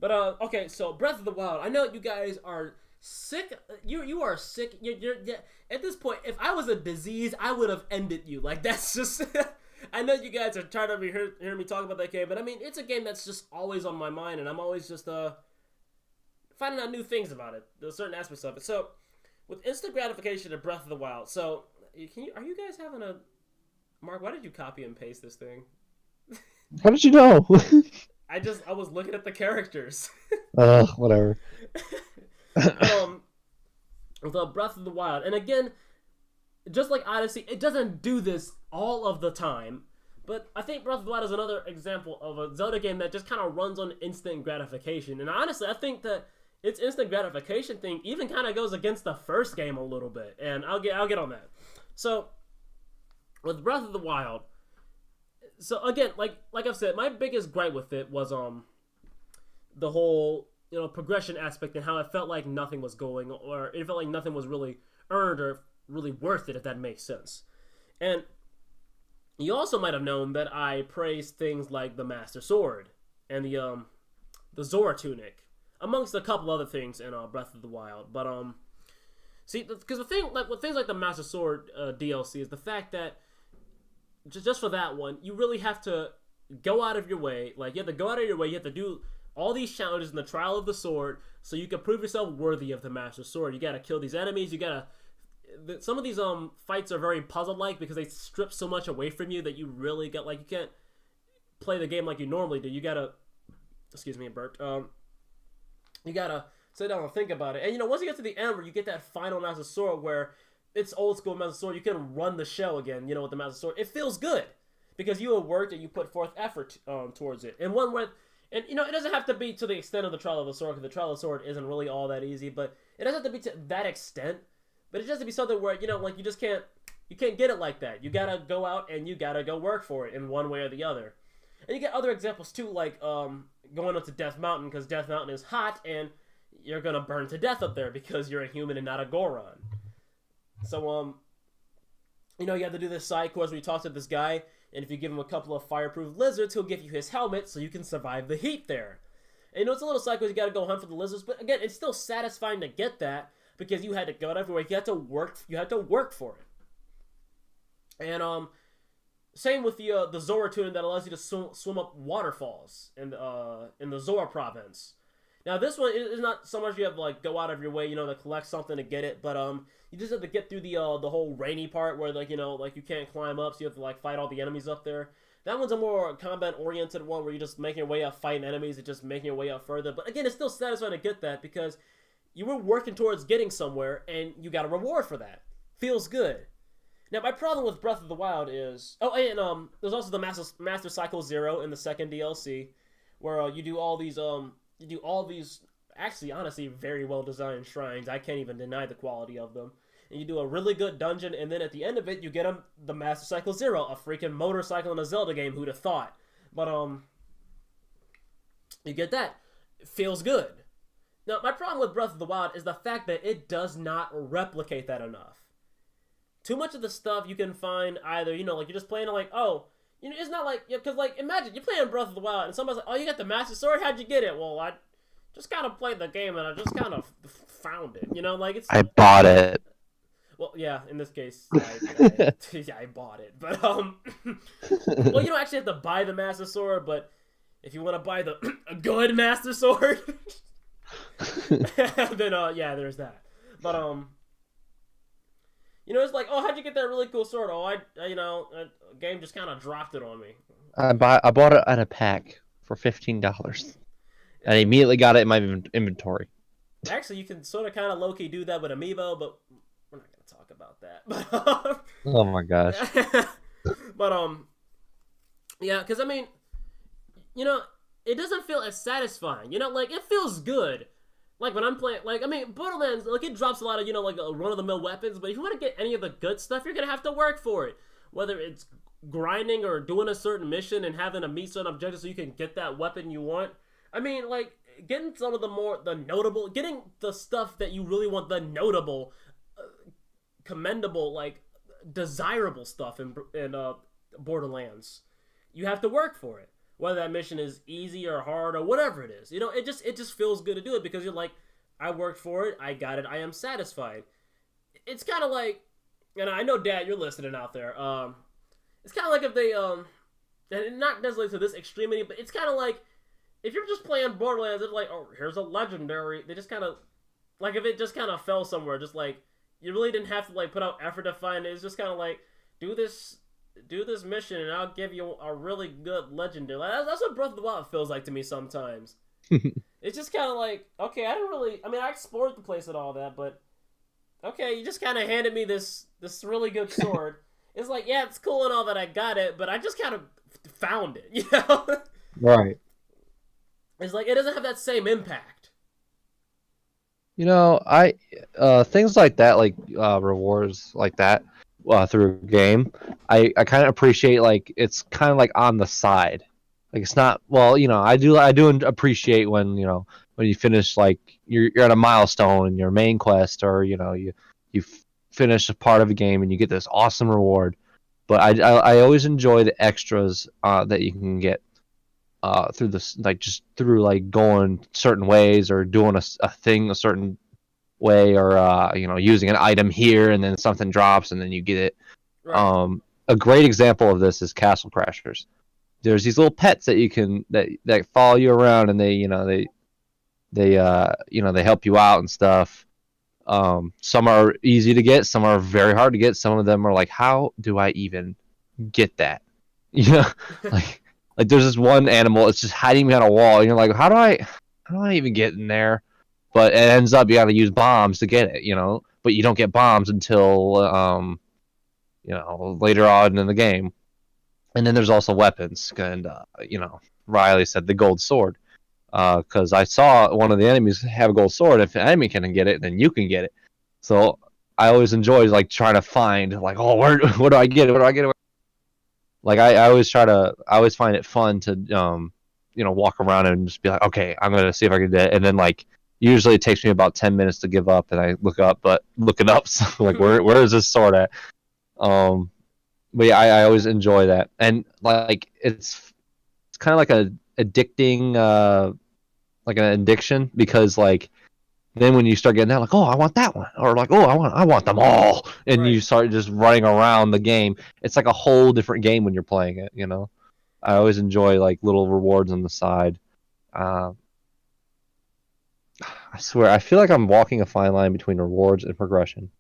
But okay, so Breath of the Wild. I know you guys are sick. You are sick. You're at this point. If I was a disease, I would have ended you. Like, that's just. I know you guys are tired of hearing me talk about that game, but I mean, it's a game that's just always on my mind, and I'm always just finding out new things about it. There's certain aspects of it. So, with instant gratification and Breath of the Wild. So, are you guys having a Mark, why did you copy and paste this thing? How did you know? I was looking at the characters. Whatever. The Breath of the Wild. And again, just like Odyssey, it doesn't do this all of the time. But I think Breath of the Wild is another example of a Zelda game that just kind of runs on instant gratification. And honestly, I think that its instant gratification thing even kind of goes against the first game a little bit. And I'll get on that. So, with Breath of the Wild, so again, like I've said, my biggest gripe with it was the whole progression aspect and how it felt like nothing was going, or it felt like nothing was really earned or really worth it, if that makes sense. And you also might have known that I praised things like the Master Sword and the Zora Tunic, amongst a couple other things in Breath of the Wild. But see, because the thing with things like the Master Sword DLC is the fact that just for that one, you really have to go out of your way. Like, you have to go out of your way. You have to do all these challenges in the Trial of the Sword so you can prove yourself worthy of the Master Sword. You gotta kill these enemies. You gotta... Some of these fights are very puzzle-like because they strip so much away from you that you really get... Like, you can't play the game like you normally do. You gotta... Excuse me, I burped. You gotta sit down and think about it. And, once you get to the end where you get that final Master Sword where... It's old school Master Sword. You can run the shell again, with the Master Sword. It feels good because you have worked and you put forth effort towards it. And it doesn't have to be to the extent of the Trial of the Sword, because the Trial of the Sword isn't really all that easy. But it doesn't have to be to that extent. But it just has to be something where like you just can't get it like that. You gotta go out and you gotta go work for it in one way or the other. And you get other examples too, like going up to Death Mountain, because Death Mountain is hot and you're gonna burn to death up there because you're a human and not a Goron. So, you have to do this side quest where you talk to this guy, And if you give him a couple of fireproof lizards, he'll give you his helmet so you can survive the heat there. And it's a little cycle, you gotta go hunt for the lizards, but again, it's still satisfying to get that because you had to go everywhere. You had to work for it. And same with the Zora tune that allows you to swim up waterfalls in the Zora province. Now this one is not so much you have to like go out of your way, to collect something to get it, but you just have to get through the whole rainy part where like you can't climb up, so you have to like fight all the enemies up there. That one's a more combat-oriented one where you're just making your way up, fighting enemies, and just making your way up further. But again, it's still satisfying to get that because you were working towards getting somewhere, and you got a reward for that. Feels good. Now, my problem with Breath of the Wild is... Oh, and there's also the Master Cycle Zero in the second DLC, where you do all these... actually, honestly, very well-designed shrines. I can't even deny the quality of them. And you do a really good dungeon, and then at the end of it, you get the Master Cycle Zero, a freaking motorcycle in a Zelda game. Who'd have thought? But you get that. It feels good. Now, my problem with Breath of the Wild is the fact that it does not replicate that enough. Too much of the stuff you can find either, like you're just playing it like, oh, it's not like, because like imagine you're playing Breath of the Wild and somebody's like, oh, you got the Master Sword? How'd you get it? Well, I just kind of played the game and I just kind of found it. Like it's. I bought it. Well, yeah, in this case, I bought it. But, well, you don't actually have to buy the Master Sword, but if you want to buy a good Master Sword, then, yeah, there's that. But, it's like, oh, how'd you get that really cool sword? Oh, a game just kind of dropped it on me. I bought it at a pack for $15. And I immediately got it in my inventory. Actually, you can sort of kind of low-key do that with Amiibo, but we're not going to talk about that. Oh my gosh. But, yeah, because, I mean, it doesn't feel as satisfying. Like, it feels good. Like, when I'm playing, like, I mean, Borderlands, like, it drops a lot of, like, run-of-the-mill weapons, but if you want to get any of the good stuff, you're going to have to work for it. Whether it's grinding or doing a certain mission and having to meet certain objectives so you can get that weapon you want. I mean, like, getting some of getting the stuff that you really want, the notable, commendable, like, desirable stuff in Borderlands. You have to work for it. Whether that mission is easy or hard or whatever it is. It just feels good to do it because you're like, I worked for it, I got it, I am satisfied. It's kind of like, and I know, Dad, you're listening out there. It's kind of like if they, and not necessarily to this extremity, but it's kind of like, if you're just playing Borderlands, it's like, oh, here's a legendary. They just kind of, like if it just kind of fell somewhere, just like, you really didn't have to like put out effort to find it. It's just kind of like, do this mission and I'll give you a really good legendary. That's what Breath of the Wild feels like to me sometimes. It's just kind of like, okay, I explored the place and all that, but okay, you just kind of handed me this really good sword. It's like, yeah, it's cool and all that I got it, but I just kind of found it, Right. It's like, it doesn't have that same impact. I things like that, like rewards like that through a game, I kind of appreciate. Like it's kind of like on the side, like it's not. Well, I do appreciate when when you finish like you're at a milestone in your main quest, or you finish a part of a game and you get this awesome reward. But I always enjoy the extras that you can get through this, like just through like going certain ways or doing a thing a certain way, or using an item here and then something drops and then you get it. Right. A great example of this is Castle Crashers. There's these little pets that you can that follow you around, and they help you out and stuff. Some are easy to get, some are very hard to get. Some of them are like, how do I even get that? Like there's this one animal, it's just hiding behind a wall, and you're like, how do I even get in there? But it ends up you got to use bombs to get it, but you don't get bombs until later on in the game. And then there's also weapons, and Riley said the gold sword, because I saw one of the enemies have a gold sword. If an enemy can get it, then you can get it. So I always enjoy like trying to find like, oh, where do I get it? Where do I get it? Like I always find it fun to walk around and just be like, okay, I'm gonna see if I can get it, and then like usually it takes me about 10 minutes to give up, and I look it up, so like where is this sword at? But yeah, I always enjoy that, and like it's kind of like a addicting, like an addiction, because like then when you start getting that, like, oh, I want that one, or like, oh, I want them all, and you Right. start just running around the game. It's like a whole different game when you're playing it. You know, I always enjoy like little rewards on the side. Uh, I swear, I feel like I'm walking a fine line between rewards and progression.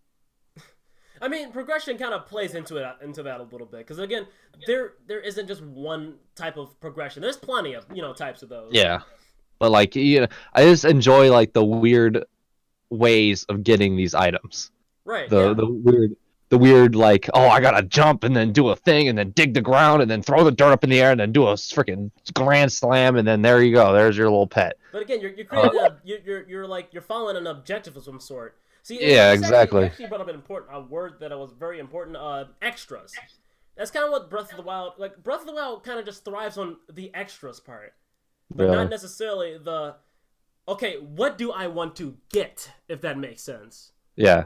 I mean, progression kind of plays into that a little bit because again, there isn't just one type of progression. There's plenty of types of those. Yeah, but like I just enjoy like the weird ways of getting these items. Right. The Yeah. the weird like, oh, I gotta jump and then do a thing and then dig the ground and then throw the dirt up in the air and then do a freaking grand slam and then there you go. There's your little pet. But again, you're creating you're following an objective of some sort. See, Yeah, this exactly. actually brought up a word that was very important. Extras. That's kind of what Breath of the Wild kind of just thrives on the extras part, but Really. not necessarily the okay. What do I want to get? If that makes sense. Yeah.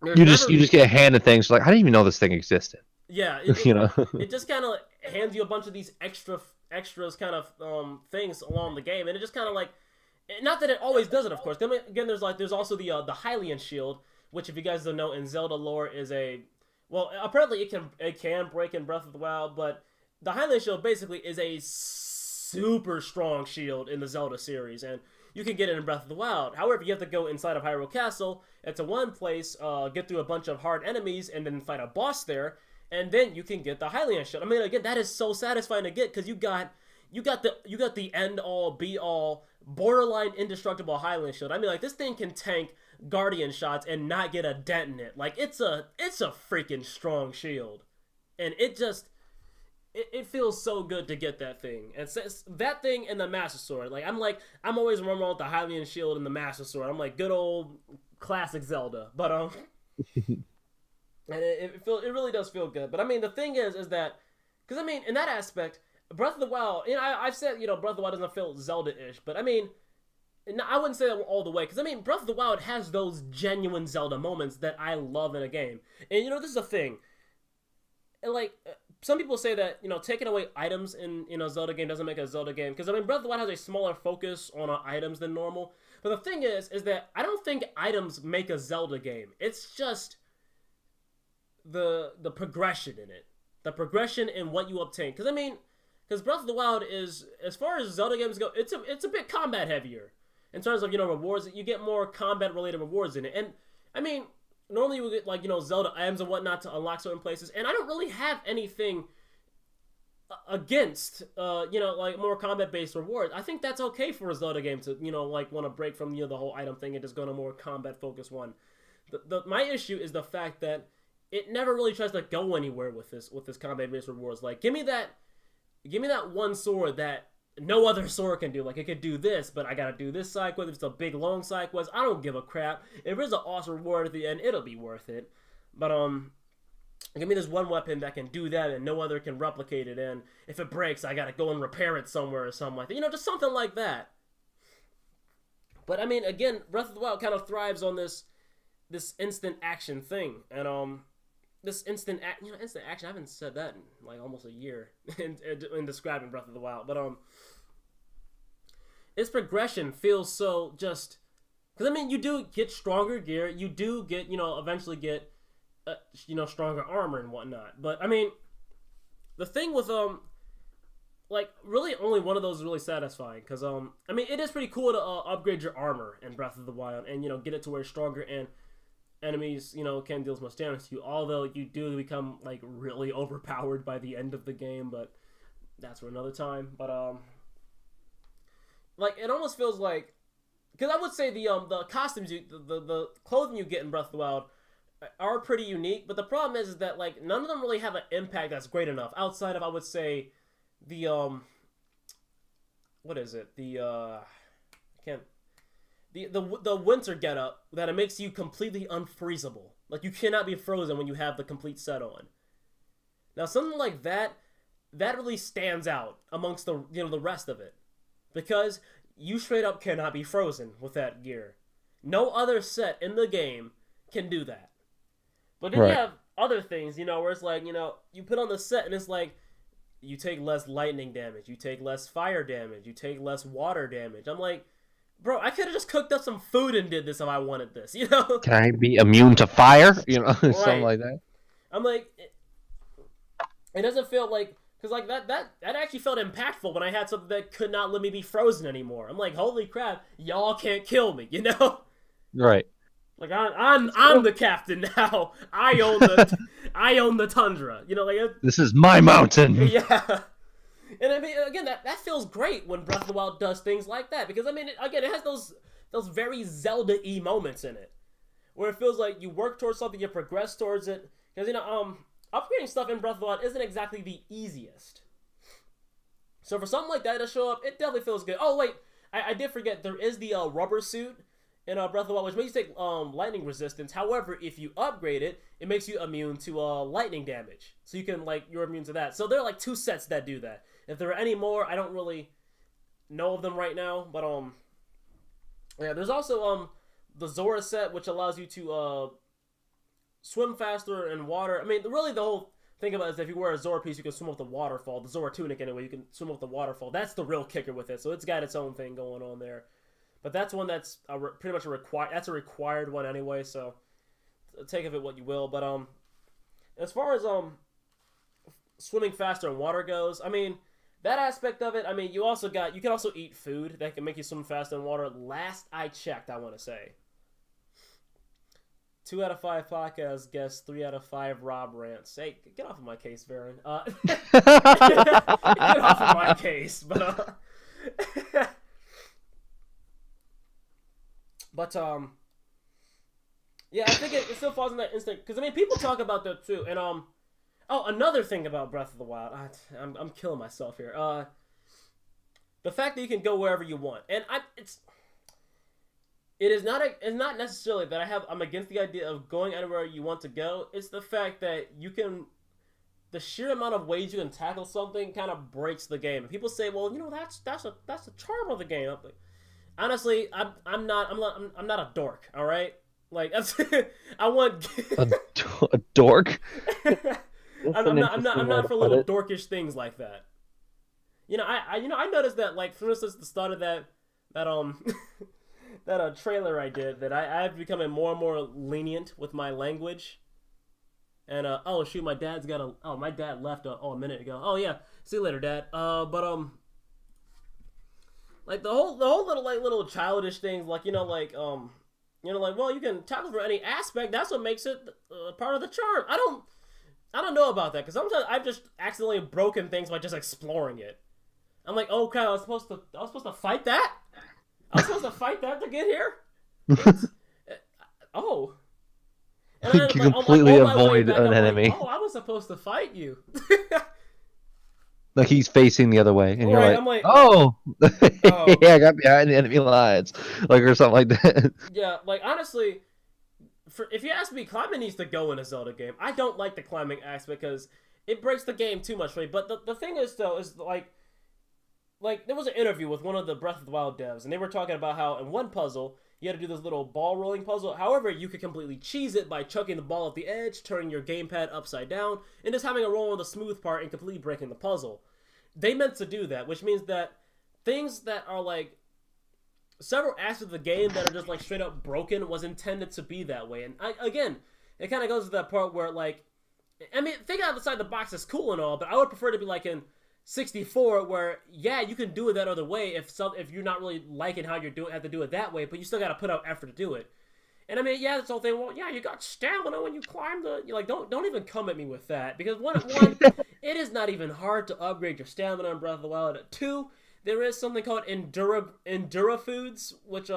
There's You never, just get handed things like I didn't even know this thing existed. yeah. You know. It just kind of hands you a bunch of these extras kind of things along the game, and it just kind of like, not that it always does it, of course. I mean, again, there's also the Hylian shield, which if you guys don't know in Zelda lore is well, apparently it can break in Breath of the Wild, but the Hylian shield basically is a super strong shield in the Zelda series, and you can get it in Breath of the Wild. However, you have to go inside of Hyrule Castle, to one place, get through a bunch of hard enemies, and then fight a boss there, and then you can get the Hylian shield. I mean, again, that is so satisfying to get because you got the end all be all borderline indestructible Hylian shield. I mean, like this thing can tank Guardian shots and not get a dent in it. Like it's a freaking strong shield, and it feels so good to get that thing. And that thing and the Master Sword. I'm always running around with the Hylian shield and the Master Sword. I'm like good old classic Zelda, but and it really does feel good. But I mean, the thing is that because I mean, in that aspect, Breath of the Wild. I've said Breath of the Wild doesn't feel Zelda-ish, but I mean, I wouldn't say that all the way because I mean, Breath of the Wild has those genuine Zelda moments that I love in a game. And this is a thing. And like some people say that taking away items in a Zelda game doesn't make a Zelda game because I mean Breath of the Wild has a smaller focus on items than normal. But the thing is that I don't think items make a Zelda game. It's just the progression in it, the progression in what you obtain. Because I mean, Breath of the Wild is, as far as Zelda games go, it's a bit combat heavier in terms of rewards. You get more combat related rewards in it, and I mean normally you would get like Zelda items and whatnot to unlock certain places, and I don't really have anything against like more combat based rewards. I think that's okay for a Zelda game to like want to break from the whole item thing and just go to a more combat focused one. My issue is the fact that it never really tries to go anywhere with this combat based rewards. Like give me that one sword that no other sword can do. Like it could do this, but I gotta do this side quest. If it's a big long side quest, I don't give a crap. If there's an awesome reward at the end, it'll be worth it. But give me this one weapon that can do that and no other can replicate it. And if it breaks, I gotta go and repair it somewhere or something like that. Just something like that. But I mean, again, Breath of the Wild kind of thrives on this instant action thing, and this instant action. I haven't said that in like almost a year in describing Breath of the Wild, but its progression feels so just because I mean you do get stronger gear, you do get eventually get stronger armor and whatnot. But I mean, the thing with like really only one of those is really satisfying because I mean it is pretty cool to upgrade your armor in Breath of the Wild and get it to where it's stronger and enemies can't deal as much damage to you, although you do become like really overpowered by the end of the game, but that's for another time. But like it almost feels like because I would say the costumes the clothing you get in Breath of the Wild are pretty unique, but the problem is that like none of them really have an impact that's great enough outside of I would say the what is it I can't the winter getup that it makes you completely unfreezable. Like you cannot be frozen when you have the complete set on. Now something like that really stands out amongst the the rest of it because you straight up cannot be frozen with that gear. No other set in the game can do that. But then Right. you have other things, you know, where it's like, you know, you put on the set and it's like, you take less lightning damage, you take less fire damage, you take less water damage. I'm like, bro, I could have just cooked up some food and did this if I wanted this, you know? Can I be immune to fire? You know, something Right. like that. I'm like, it doesn't feel like, because like that actually felt impactful when I had something that could not let me be frozen anymore. I'm like, holy crap, y'all can't kill me, you know? Right. Like I'm the captain now. I own the tundra. You know, like This is my mountain. yeah. And I mean, again, that feels great when Breath of the Wild does things like that because I mean, it has those very Zelda-y moments in it, where it feels like you work towards something, you progress towards it. Because you know, upgrading stuff in Breath of the Wild isn't exactly the easiest. So for something like that to show up, it definitely feels good. Oh wait, I did forget there is the rubber suit in Breath of the Wild, which makes you take lightning resistance. However, if you upgrade it, it makes you immune to lightning damage. So you can you're immune to that. So there are like 2 sets that do that. If there are any more, I don't really know of them right now. But yeah, there's also the Zora set, which allows you to swim faster in water. I mean, really the whole thing about it is if you wear a Zora piece, you can swim up the waterfall. The Zora tunic anyway, you can swim up the waterfall. That's the real kicker with it. So it's got its own thing going on there. But that's one that's pretty much a required one anyway, so take of it what you will. But as far as swimming faster in water goes, I mean, that aspect of it, I mean, you can also eat food that can make you swim faster in water. Last I checked, I want to say. 2 out of 5 podcast guests, 3 out of 5 Rob rants. Hey, get off of my case, Varen. Get off of my case, but But yeah, I think it still falls in that instinct because I mean people talk about that too, and oh, another thing about Breath of the Wild, I'm killing myself here. The fact that you can go wherever you want, and it's not necessarily that I'm against the idea of going anywhere you want to go. It's the fact that the sheer amount of ways you can tackle something kind of breaks the game. And people say, well, you know, that's the charm of the game. I'm like, honestly, I'm not a dork, all right? Like that's I want a dork. I'm not for little dorkish things like that. You know, I noticed that like for instance the start of that that trailer I did that I've becoming more and more lenient with my language. And oh shoot, my dad left a minute ago. Oh yeah, see you later, Dad. Like the whole little childish things, like well, you can tackle for any aspect. That's what makes it part of the charm. I don't know about that because sometimes I've just accidentally broken things by just exploring it. I'm like, okay, I was supposed to fight that. I was supposed to fight that to get here. Oh. And you completely avoid an enemy. Like, oh, I was supposed to fight you. Like he's facing the other way, and you're right, like, oh. Yeah, I got behind the enemy lines, like or something like that. Yeah, like honestly, if you ask me, climbing needs to go in a Zelda game. I don't like the climbing aspect because it breaks the game too much for me. But the thing is, though, is like there was an interview with one of the Breath of the Wild devs, and they were talking about how in one puzzle you had to do this little ball rolling puzzle. However, you could completely cheese it by chucking the ball at the edge, turning your gamepad upside down, and just having a roll on the smooth part and completely breaking the puzzle. They meant to do that, which means that things that are like several aspects of the game that are just like straight up broken was intended to be that way. And again, it kind of goes to that part where like, I mean, thinking outside the box is cool and all, but I would prefer to be like in 64 where yeah you can do it that other way if you're not really liking how you're doing have to do it that way, but you still got to put out effort to do it. And I mean, yeah, that's the whole thing. Well, yeah, you got stamina when you climb you're like don't even come at me with that because one it is not even hard to upgrade your stamina in Breath of the Wild. 2, there is something called Endura foods which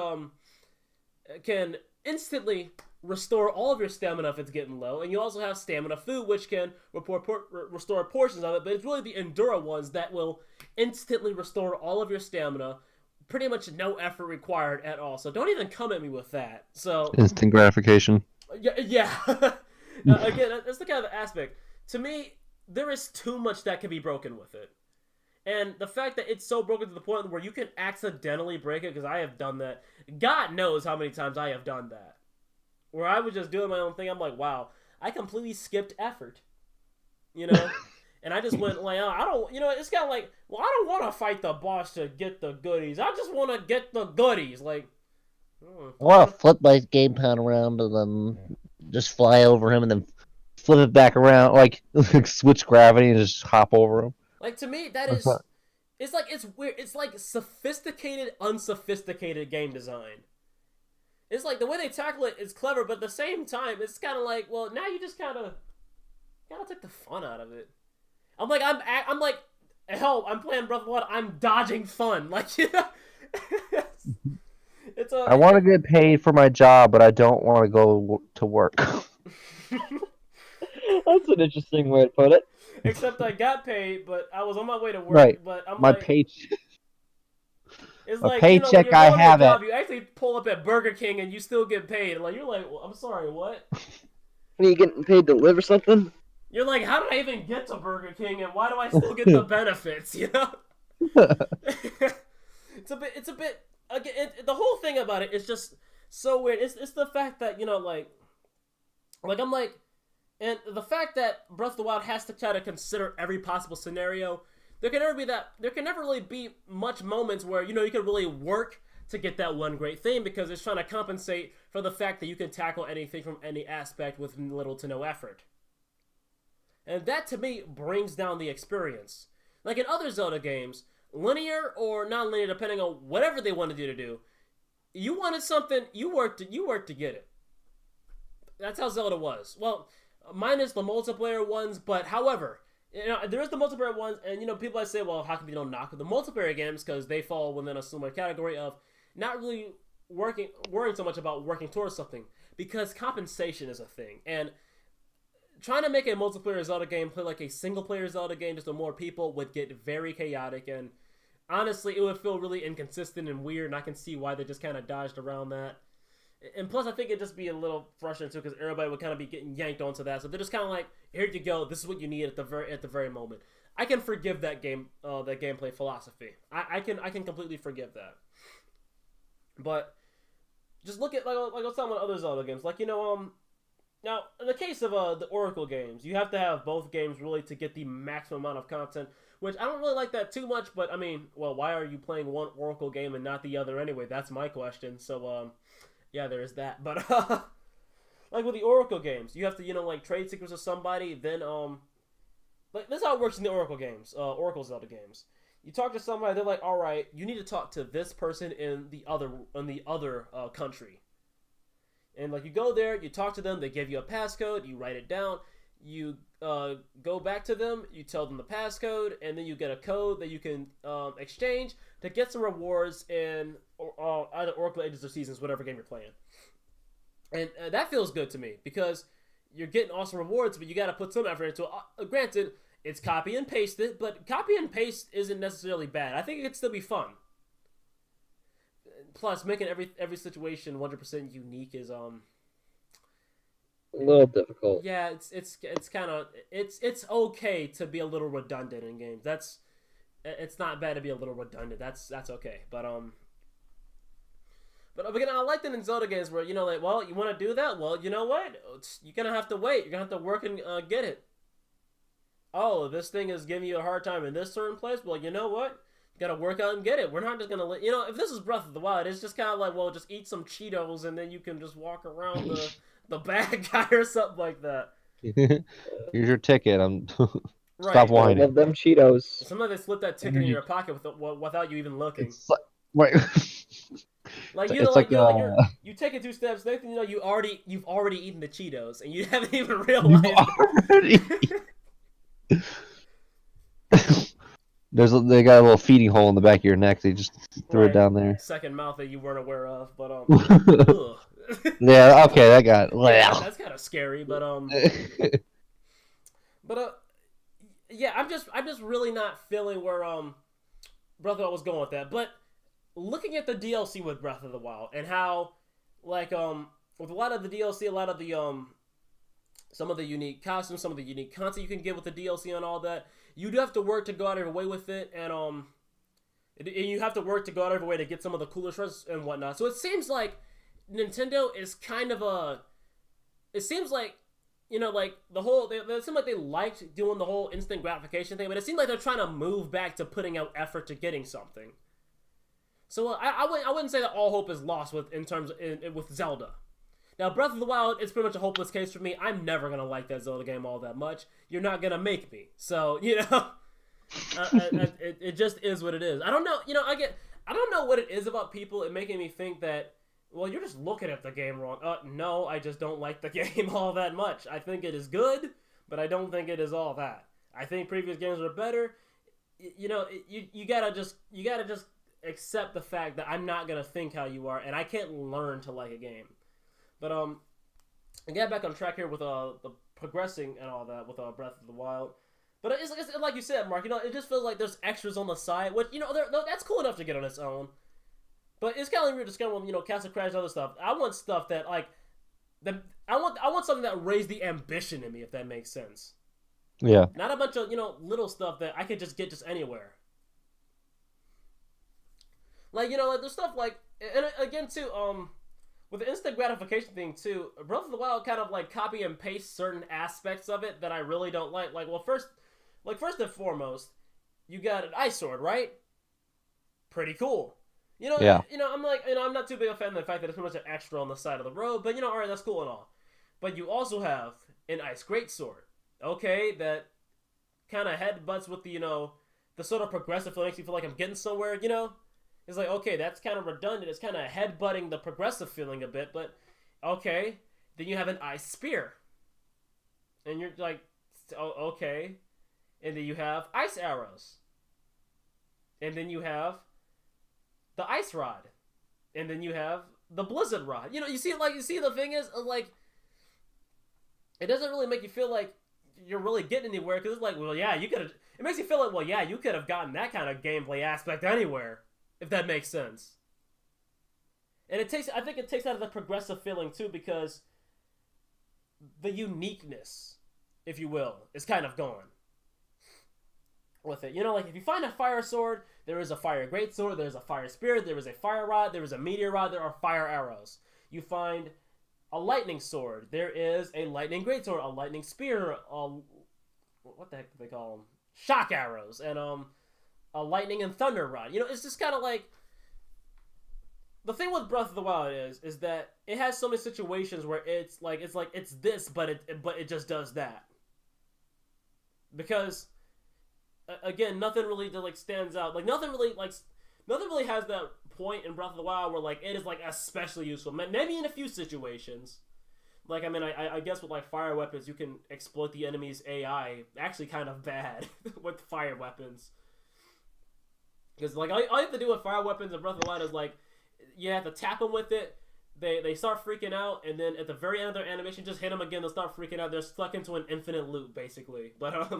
can instantly restore all of your stamina if it's getting low, and you also have stamina food which can restore portions of it, but it's really the Endura ones that will instantly restore all of your stamina, pretty much no effort required at all. So don't even come at me with that. So instant gratification. Yeah. Again, that's the kind of aspect. To me, there is too much that can be broken with it. And the fact that it's so broken to the point where you can accidentally break it, because I have done that. God knows how many times I have done that. Where I was just doing my own thing. I'm like, wow, I completely skipped effort. You know, and I just went like, I don't. You know, it's kind of like, well, I don't want to fight the boss to get the goodies. I just want to get the goodies. Like, I want to flip my gamepad around and then just fly over him and then flip it back around, like switch gravity and just hop over him. like to me, that is. It's like it's weird. It's like sophisticated, unsophisticated game design. It's like the way they tackle it is clever, but at the same time, it's kind of like, well, now you just kind of take the fun out of it. I'm like, hell, I'm playing Breath of the Wild. I'm dodging fun, like, you know. I want to get paid for my job, but I don't want to go to work. That's an interesting way to put it. Except I got paid, but I was on my way to work. Right. But I'm my like, paycheck. it's a like, paycheck you know, when you're I have job, it. you actually pull up at Burger King and you still get paid. Like, you're like, well, I'm sorry, what? Are you getting paid to live or something? You're like, how did I even get to Burger King, and why do I still get the benefits? You know, it's a bit. Again, the whole thing about it is just so weird. It's the fact that, you know, like I'm like, and the fact that Breath of the Wild has to try to consider every possible scenario. There can never really be much moments where, you know, you can really work to get that one great thing, because it's trying to compensate for the fact that you can tackle anything from any aspect with little to no effort. And that, to me, brings down the experience. Like in other Zelda games, linear or non-linear, depending on whatever they wanted you to do, you wanted something, you worked to get it. That's how Zelda was. Well, minus the multiplayer ones, but however, you know, there is the multiplayer ones, and, you know, people might say, well, how come you don't knock the multiplayer games, because they fall within a similar category of not really worrying so much about working towards something, because compensation is a thing, and trying to make a multiplayer Zelda game play like a single-player Zelda game just with more people would get very chaotic, and honestly, it would feel really inconsistent and weird, and I can see why they just kind of dodged around that. And plus, I think it'd just be a little frustrating too, because everybody would kind of be getting yanked onto that. So they're just kind of like, "Here you go. This is what you need at the very moment." I can forgive that gameplay philosophy. I can completely forgive that. But just look at like I was talking about other Zelda games, like, you know, now in the case of the Oracle games, you have to have both games really to get the maximum amount of content. Which I don't really like that too much. But I mean, well, why are you playing one Oracle game and not the other anyway? That's my question. So yeah, there is that. But like with the Oracle games, you have to, you know, like trade secrets with somebody. Then like this is how it works in the Oracle games, Oracle Zelda games. You talk to somebody, they're like, all right, you need to talk to this person in the other country. And like you go there, you talk to them, they give you a passcode, you write it down, you go back to them, you tell them the passcode, and then you get a code that you can exchange to get some rewards in either Oracle Ages of Seasons, whatever game you're playing. And that feels good to me, because you're getting awesome rewards, but you got to put some effort into it. Granted, it's copy and paste it, but copy and paste isn't necessarily bad. I think it could still be fun. Plus, making every situation 100% unique is a little difficult. Yeah, it's kind of it's okay to be a little redundant in games. It's not bad to be a little redundant. That's okay. But again, I like that in Zelda games where, you know, like, well, you want to do that? Well, you know what? You're gonna have to wait. You're gonna have to work and get it. Oh, this thing is giving you a hard time in this certain place. Well, you know what? You gotta work out and get it. We're not just gonna let, you know, if this is Breath of the Wild, it's just kind of like, well, just eat some Cheetos and then you can just walk around the bad guy or something like that. Here's your ticket. Right. Stop whining. I love them Cheetos. Sometimes they slip that ticket in your pocket without you even looking. It's like, right. Like, you It's know, like, like, you know, you take it 2 steps. Next thing you know, you've already eaten the Cheetos and you haven't even realized. They got a little feeding hole in the back of your neck. They just threw it down there. Second mouth that you weren't aware of, but ugh. Yeah, okay, that got. Yeah, that's kind of scary, but yeah, I'm just really not feeling where Breath of the Wild was going with that. But looking at the DLC with Breath of the Wild and how, like, with a lot of the DLC, a lot of the some of the unique costumes, some of the unique content you can get with the DLC and all that, you do have to work to go out of your way with it, and you have to work to go out of your way to get some of the cooler shreds and whatnot. So it seems like Nintendo is kind of it seems like you know, like the whole, they seemed like they liked doing the whole instant gratification thing, but it seemed like they're trying to move back to putting out effort to getting something. So I wouldn't say that all hope is lost with Zelda. Now, Breath of the Wild is pretty much a hopeless case for me. I'm never gonna like that Zelda game all that much. You're not gonna make me. So you know, it just is what it is. I don't know. You know, I don't know what it is about people and making me think that, well, you're just looking at the game wrong. No, I just don't like the game all that much. I think it is good, but I don't think it is all that. I think previous games were better. You know, you gotta just accept the fact that I'm not gonna think how you are, and I can't learn to like a game. But I get back on track here with the progressing and all that with Breath of the Wild. But it's like you said, Mark. You know, it just feels like there's extras on the side, which, you know, that's cool enough to get on its own. But it's kind of weird to kind of, you know, Castle Crash and other stuff. I want stuff that like I want something that raised the ambition in me, if that makes sense. Yeah. Not a bunch of, you know, little stuff that I could just get just anywhere. Like, you know, like there's stuff like, and again too, with the instant gratification thing too, Breath of the Wild kind of like copy and paste certain aspects of it that I really don't like. Like, well, first and foremost, you got an ice sword, right? Pretty cool. You know, Yeah. You know, I'm like, you know, I'm not too big a fan of the fact that it's pretty much an extra on the side of the road, but you know, all right, that's cool and all. But you also have an ice greatsword, okay, that kind of headbutts with the, you know, the sort of progressive feel, makes you feel like I'm getting somewhere, you know. It's like, okay, that's kind of redundant. It's kind of headbutting the progressive feeling a bit, but okay. Then you have an ice spear. And you're like, oh, okay. And then you have ice arrows. And then you have the ice rod. And then you have the blizzard rod. You know, you see the thing is, like, it doesn't really make you feel like you're really getting anywhere, because it's like, well, yeah, you could have, it makes you feel like, well, yeah, you could have gotten that kind of gameplay aspect anywhere. If that makes sense. And I think it takes out of the progressive feeling too, because the uniqueness, if you will, is kind of gone with it. You know, like if you find a fire sword, there is a fire greatsword, there's a fire spear, there is a fire rod, there is a meteor rod, there are fire arrows. You find a lightning sword, there is a lightning greatsword, a lightning spear, what the heck do they call them? Shock arrows, and a lightning and thunder rod. You know, it's just kind of like, the thing with Breath of the Wild is that it has so many situations where it's this, but it just does that. Because again, nothing really like stands out. Like nothing really has that point in Breath of the Wild where like it is like especially useful. Maybe in a few situations. Like, I mean, I guess with like fire weapons, you can exploit the enemy's AI actually kind of bad with fire weapons. Because, like, all you have to do with fire weapons in Breath of the Wild is, like, you have to tap them with it, they start freaking out, and then at the very end of their animation, just hit them again, they'll start freaking out. They're stuck into an infinite loop, basically. But,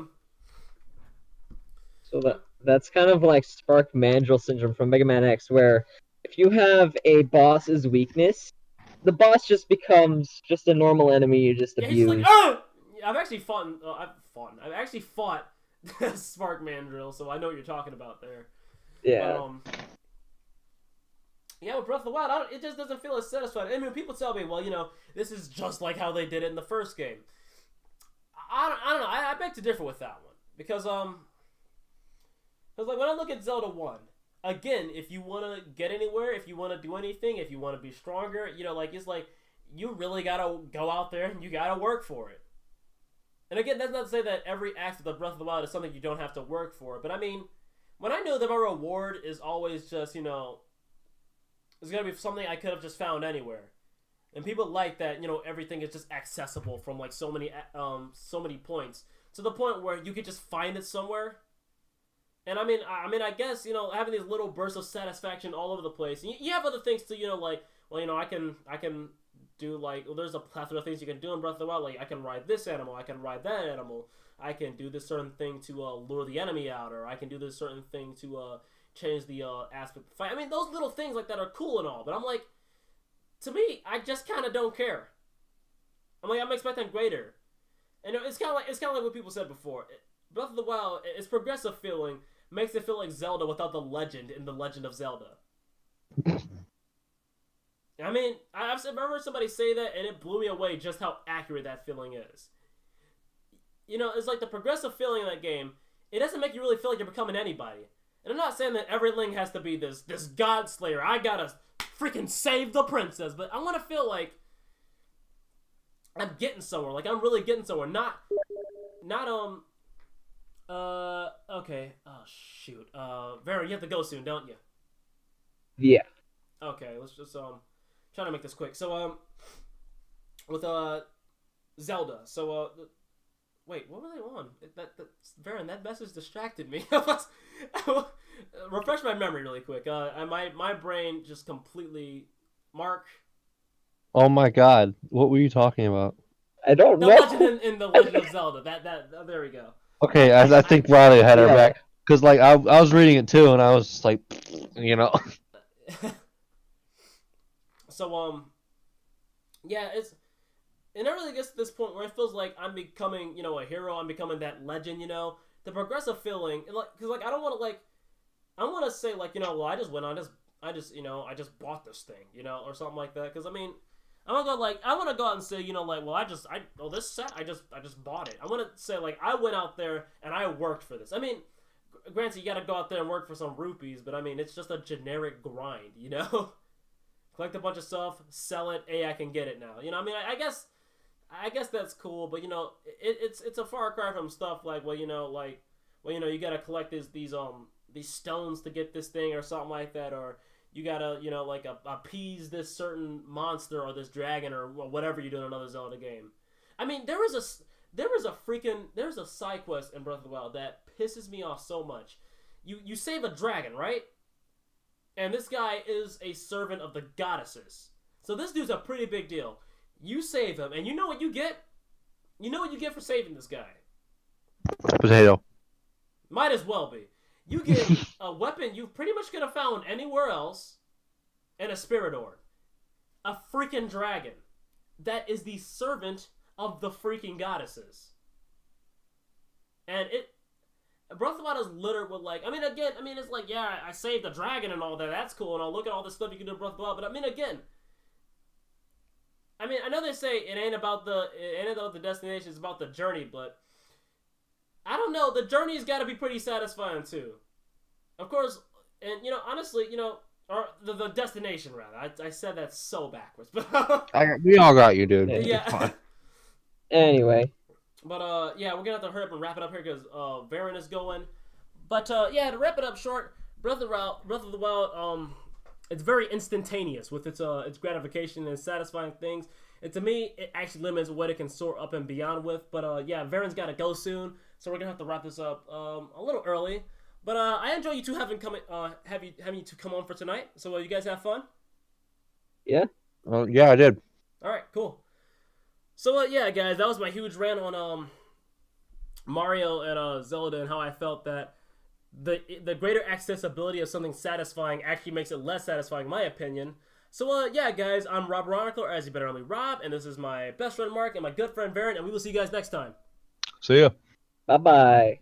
So that's kind of like Spark Mandrill syndrome from Mega Man X, where if you have a boss's weakness, the boss just becomes just a normal enemy you just abuse. He's like, oh! I've actually fought Spark Mandrill, so I know what you're talking about there. Yeah. But, yeah, with Breath of the Wild, it just doesn't feel as satisfying. I mean, people tell me, well, you know, this is just like how they did it in the first game. I don't know. I beg to differ with that one. Because like, when I look at Zelda 1, again, if you want to get anywhere, if you want to do anything, if you want to be stronger, you know, like, it's like, you really got to go out there and you got to work for it. And again, that's not to say that every act of the Breath of the Wild is something you don't have to work for. But I mean, when I know that my reward is always just, you know, it's going to be something I could have just found anywhere. And people like that, you know, everything is just accessible from, like, so many points. To the point where you could just find it somewhere. And I mean, I guess, you know, having these little bursts of satisfaction all over the place. And you have other things too, you know, like, well, you know, I can do, like, well, there's a plethora of things you can do in Breath of the Wild. Like, I can ride this animal, I can ride that animal. I can do this certain thing to lure the enemy out, or I can do this certain thing to change the aspect of the fight. I mean, those little things like that are cool and all, but I'm like, to me, I just kind of don't care. I'm like, I'm expecting greater. And it's kind of like what people said before. Breath of the Wild, its progressive feeling makes it feel like Zelda without the legend in The Legend of Zelda. I mean, I've heard somebody say that, and it blew me away just how accurate that feeling is. you know, it's like the progressive feeling in that game. It doesn't make you really feel like you're becoming anybody. And I'm not saying that every Link has to be this god slayer. I gotta freaking save the princess, but I want to feel like I'm getting somewhere. Like I'm really getting somewhere. Not okay. Oh shoot. Vera, you have to go soon, don't you? Yeah. Okay, let's just try to make this quick. So with Zelda. So wait, what were they on? That Varen, that message distracted me. Refresh my memory really quick. My brain just completely. Mark. Oh my God, what were you talking about? I don't The know. legend in the Legend of Zelda. There we go. Okay, I think Riley had her Yeah. back because like I was reading it too, and I was just like, you know. So yeah, it never really gets to this point where it feels like I'm becoming, you know, a hero. I'm becoming that legend, you know. The progressive feeling, because like I don't want to I want to say like, you know, well I just you know, I just bought this thing, you know, or something like that. Because I mean, I want to go out and say, you know, like, well this set I just bought it. I want to say like I went out there and I worked for this. I mean, granted you got to go out there and work for some rupees, but I mean it's just a generic grind, you know. Collect a bunch of stuff, sell it. Hey, I can get it now. You know, I mean, I guess that's cool, but you know, it's a far cry from stuff like, you you gotta collect these stones to get this thing or something like that, or you gotta, you know, like appease this certain monster or this dragon or whatever you do in another Zelda game. I mean, there's a side quest in Breath of the Wild that pisses me off so much. You save a dragon, right? And this guy is a servant of the goddesses. So this dude's a pretty big deal. You save him, and you know what you get? You know what you get for saving this guy? Potato. Might as well be. You get a weapon you pretty much could have found anywhere else, and a spirit orb. A freaking dragon. That is the servant of the freaking goddesses. And Breath of the Wild is littered with like, it's like, yeah, I saved the dragon and all that. That's cool, and I'll look at all this stuff you can do in Breath of the Wild. But I know they say it ain't about the destination, it's about the journey, but I don't know. The journey's got to be pretty satisfying too. Of course, and you know, honestly, you know, or the destination rather. I said that so backwards, but We all got you, dude. yeah. Anyway. But yeah, we're gonna have to hurry up and wrap it up here because Varen is going. But yeah, to wrap it up short, Breath of the Wild, it's very instantaneous with its gratification and satisfying things. And to me, it actually limits what it can soar up and beyond with. But yeah, Varen's gotta go soon, so we're gonna have to wrap this up a little early. But I enjoy you two having you two come on for tonight. So you guys have fun? Yeah. Well, yeah, I did. All right, cool. So yeah, guys, that was my huge rant on Mario and Zelda and how I felt that the greater accessibility of something satisfying actually makes it less satisfying, in my opinion. So yeah, guys, I'm RoberOnocle, or as you better know me, Rob, and this is my best friend Mark and my good friend Varen, and we will see you guys next time. See ya. Bye-bye.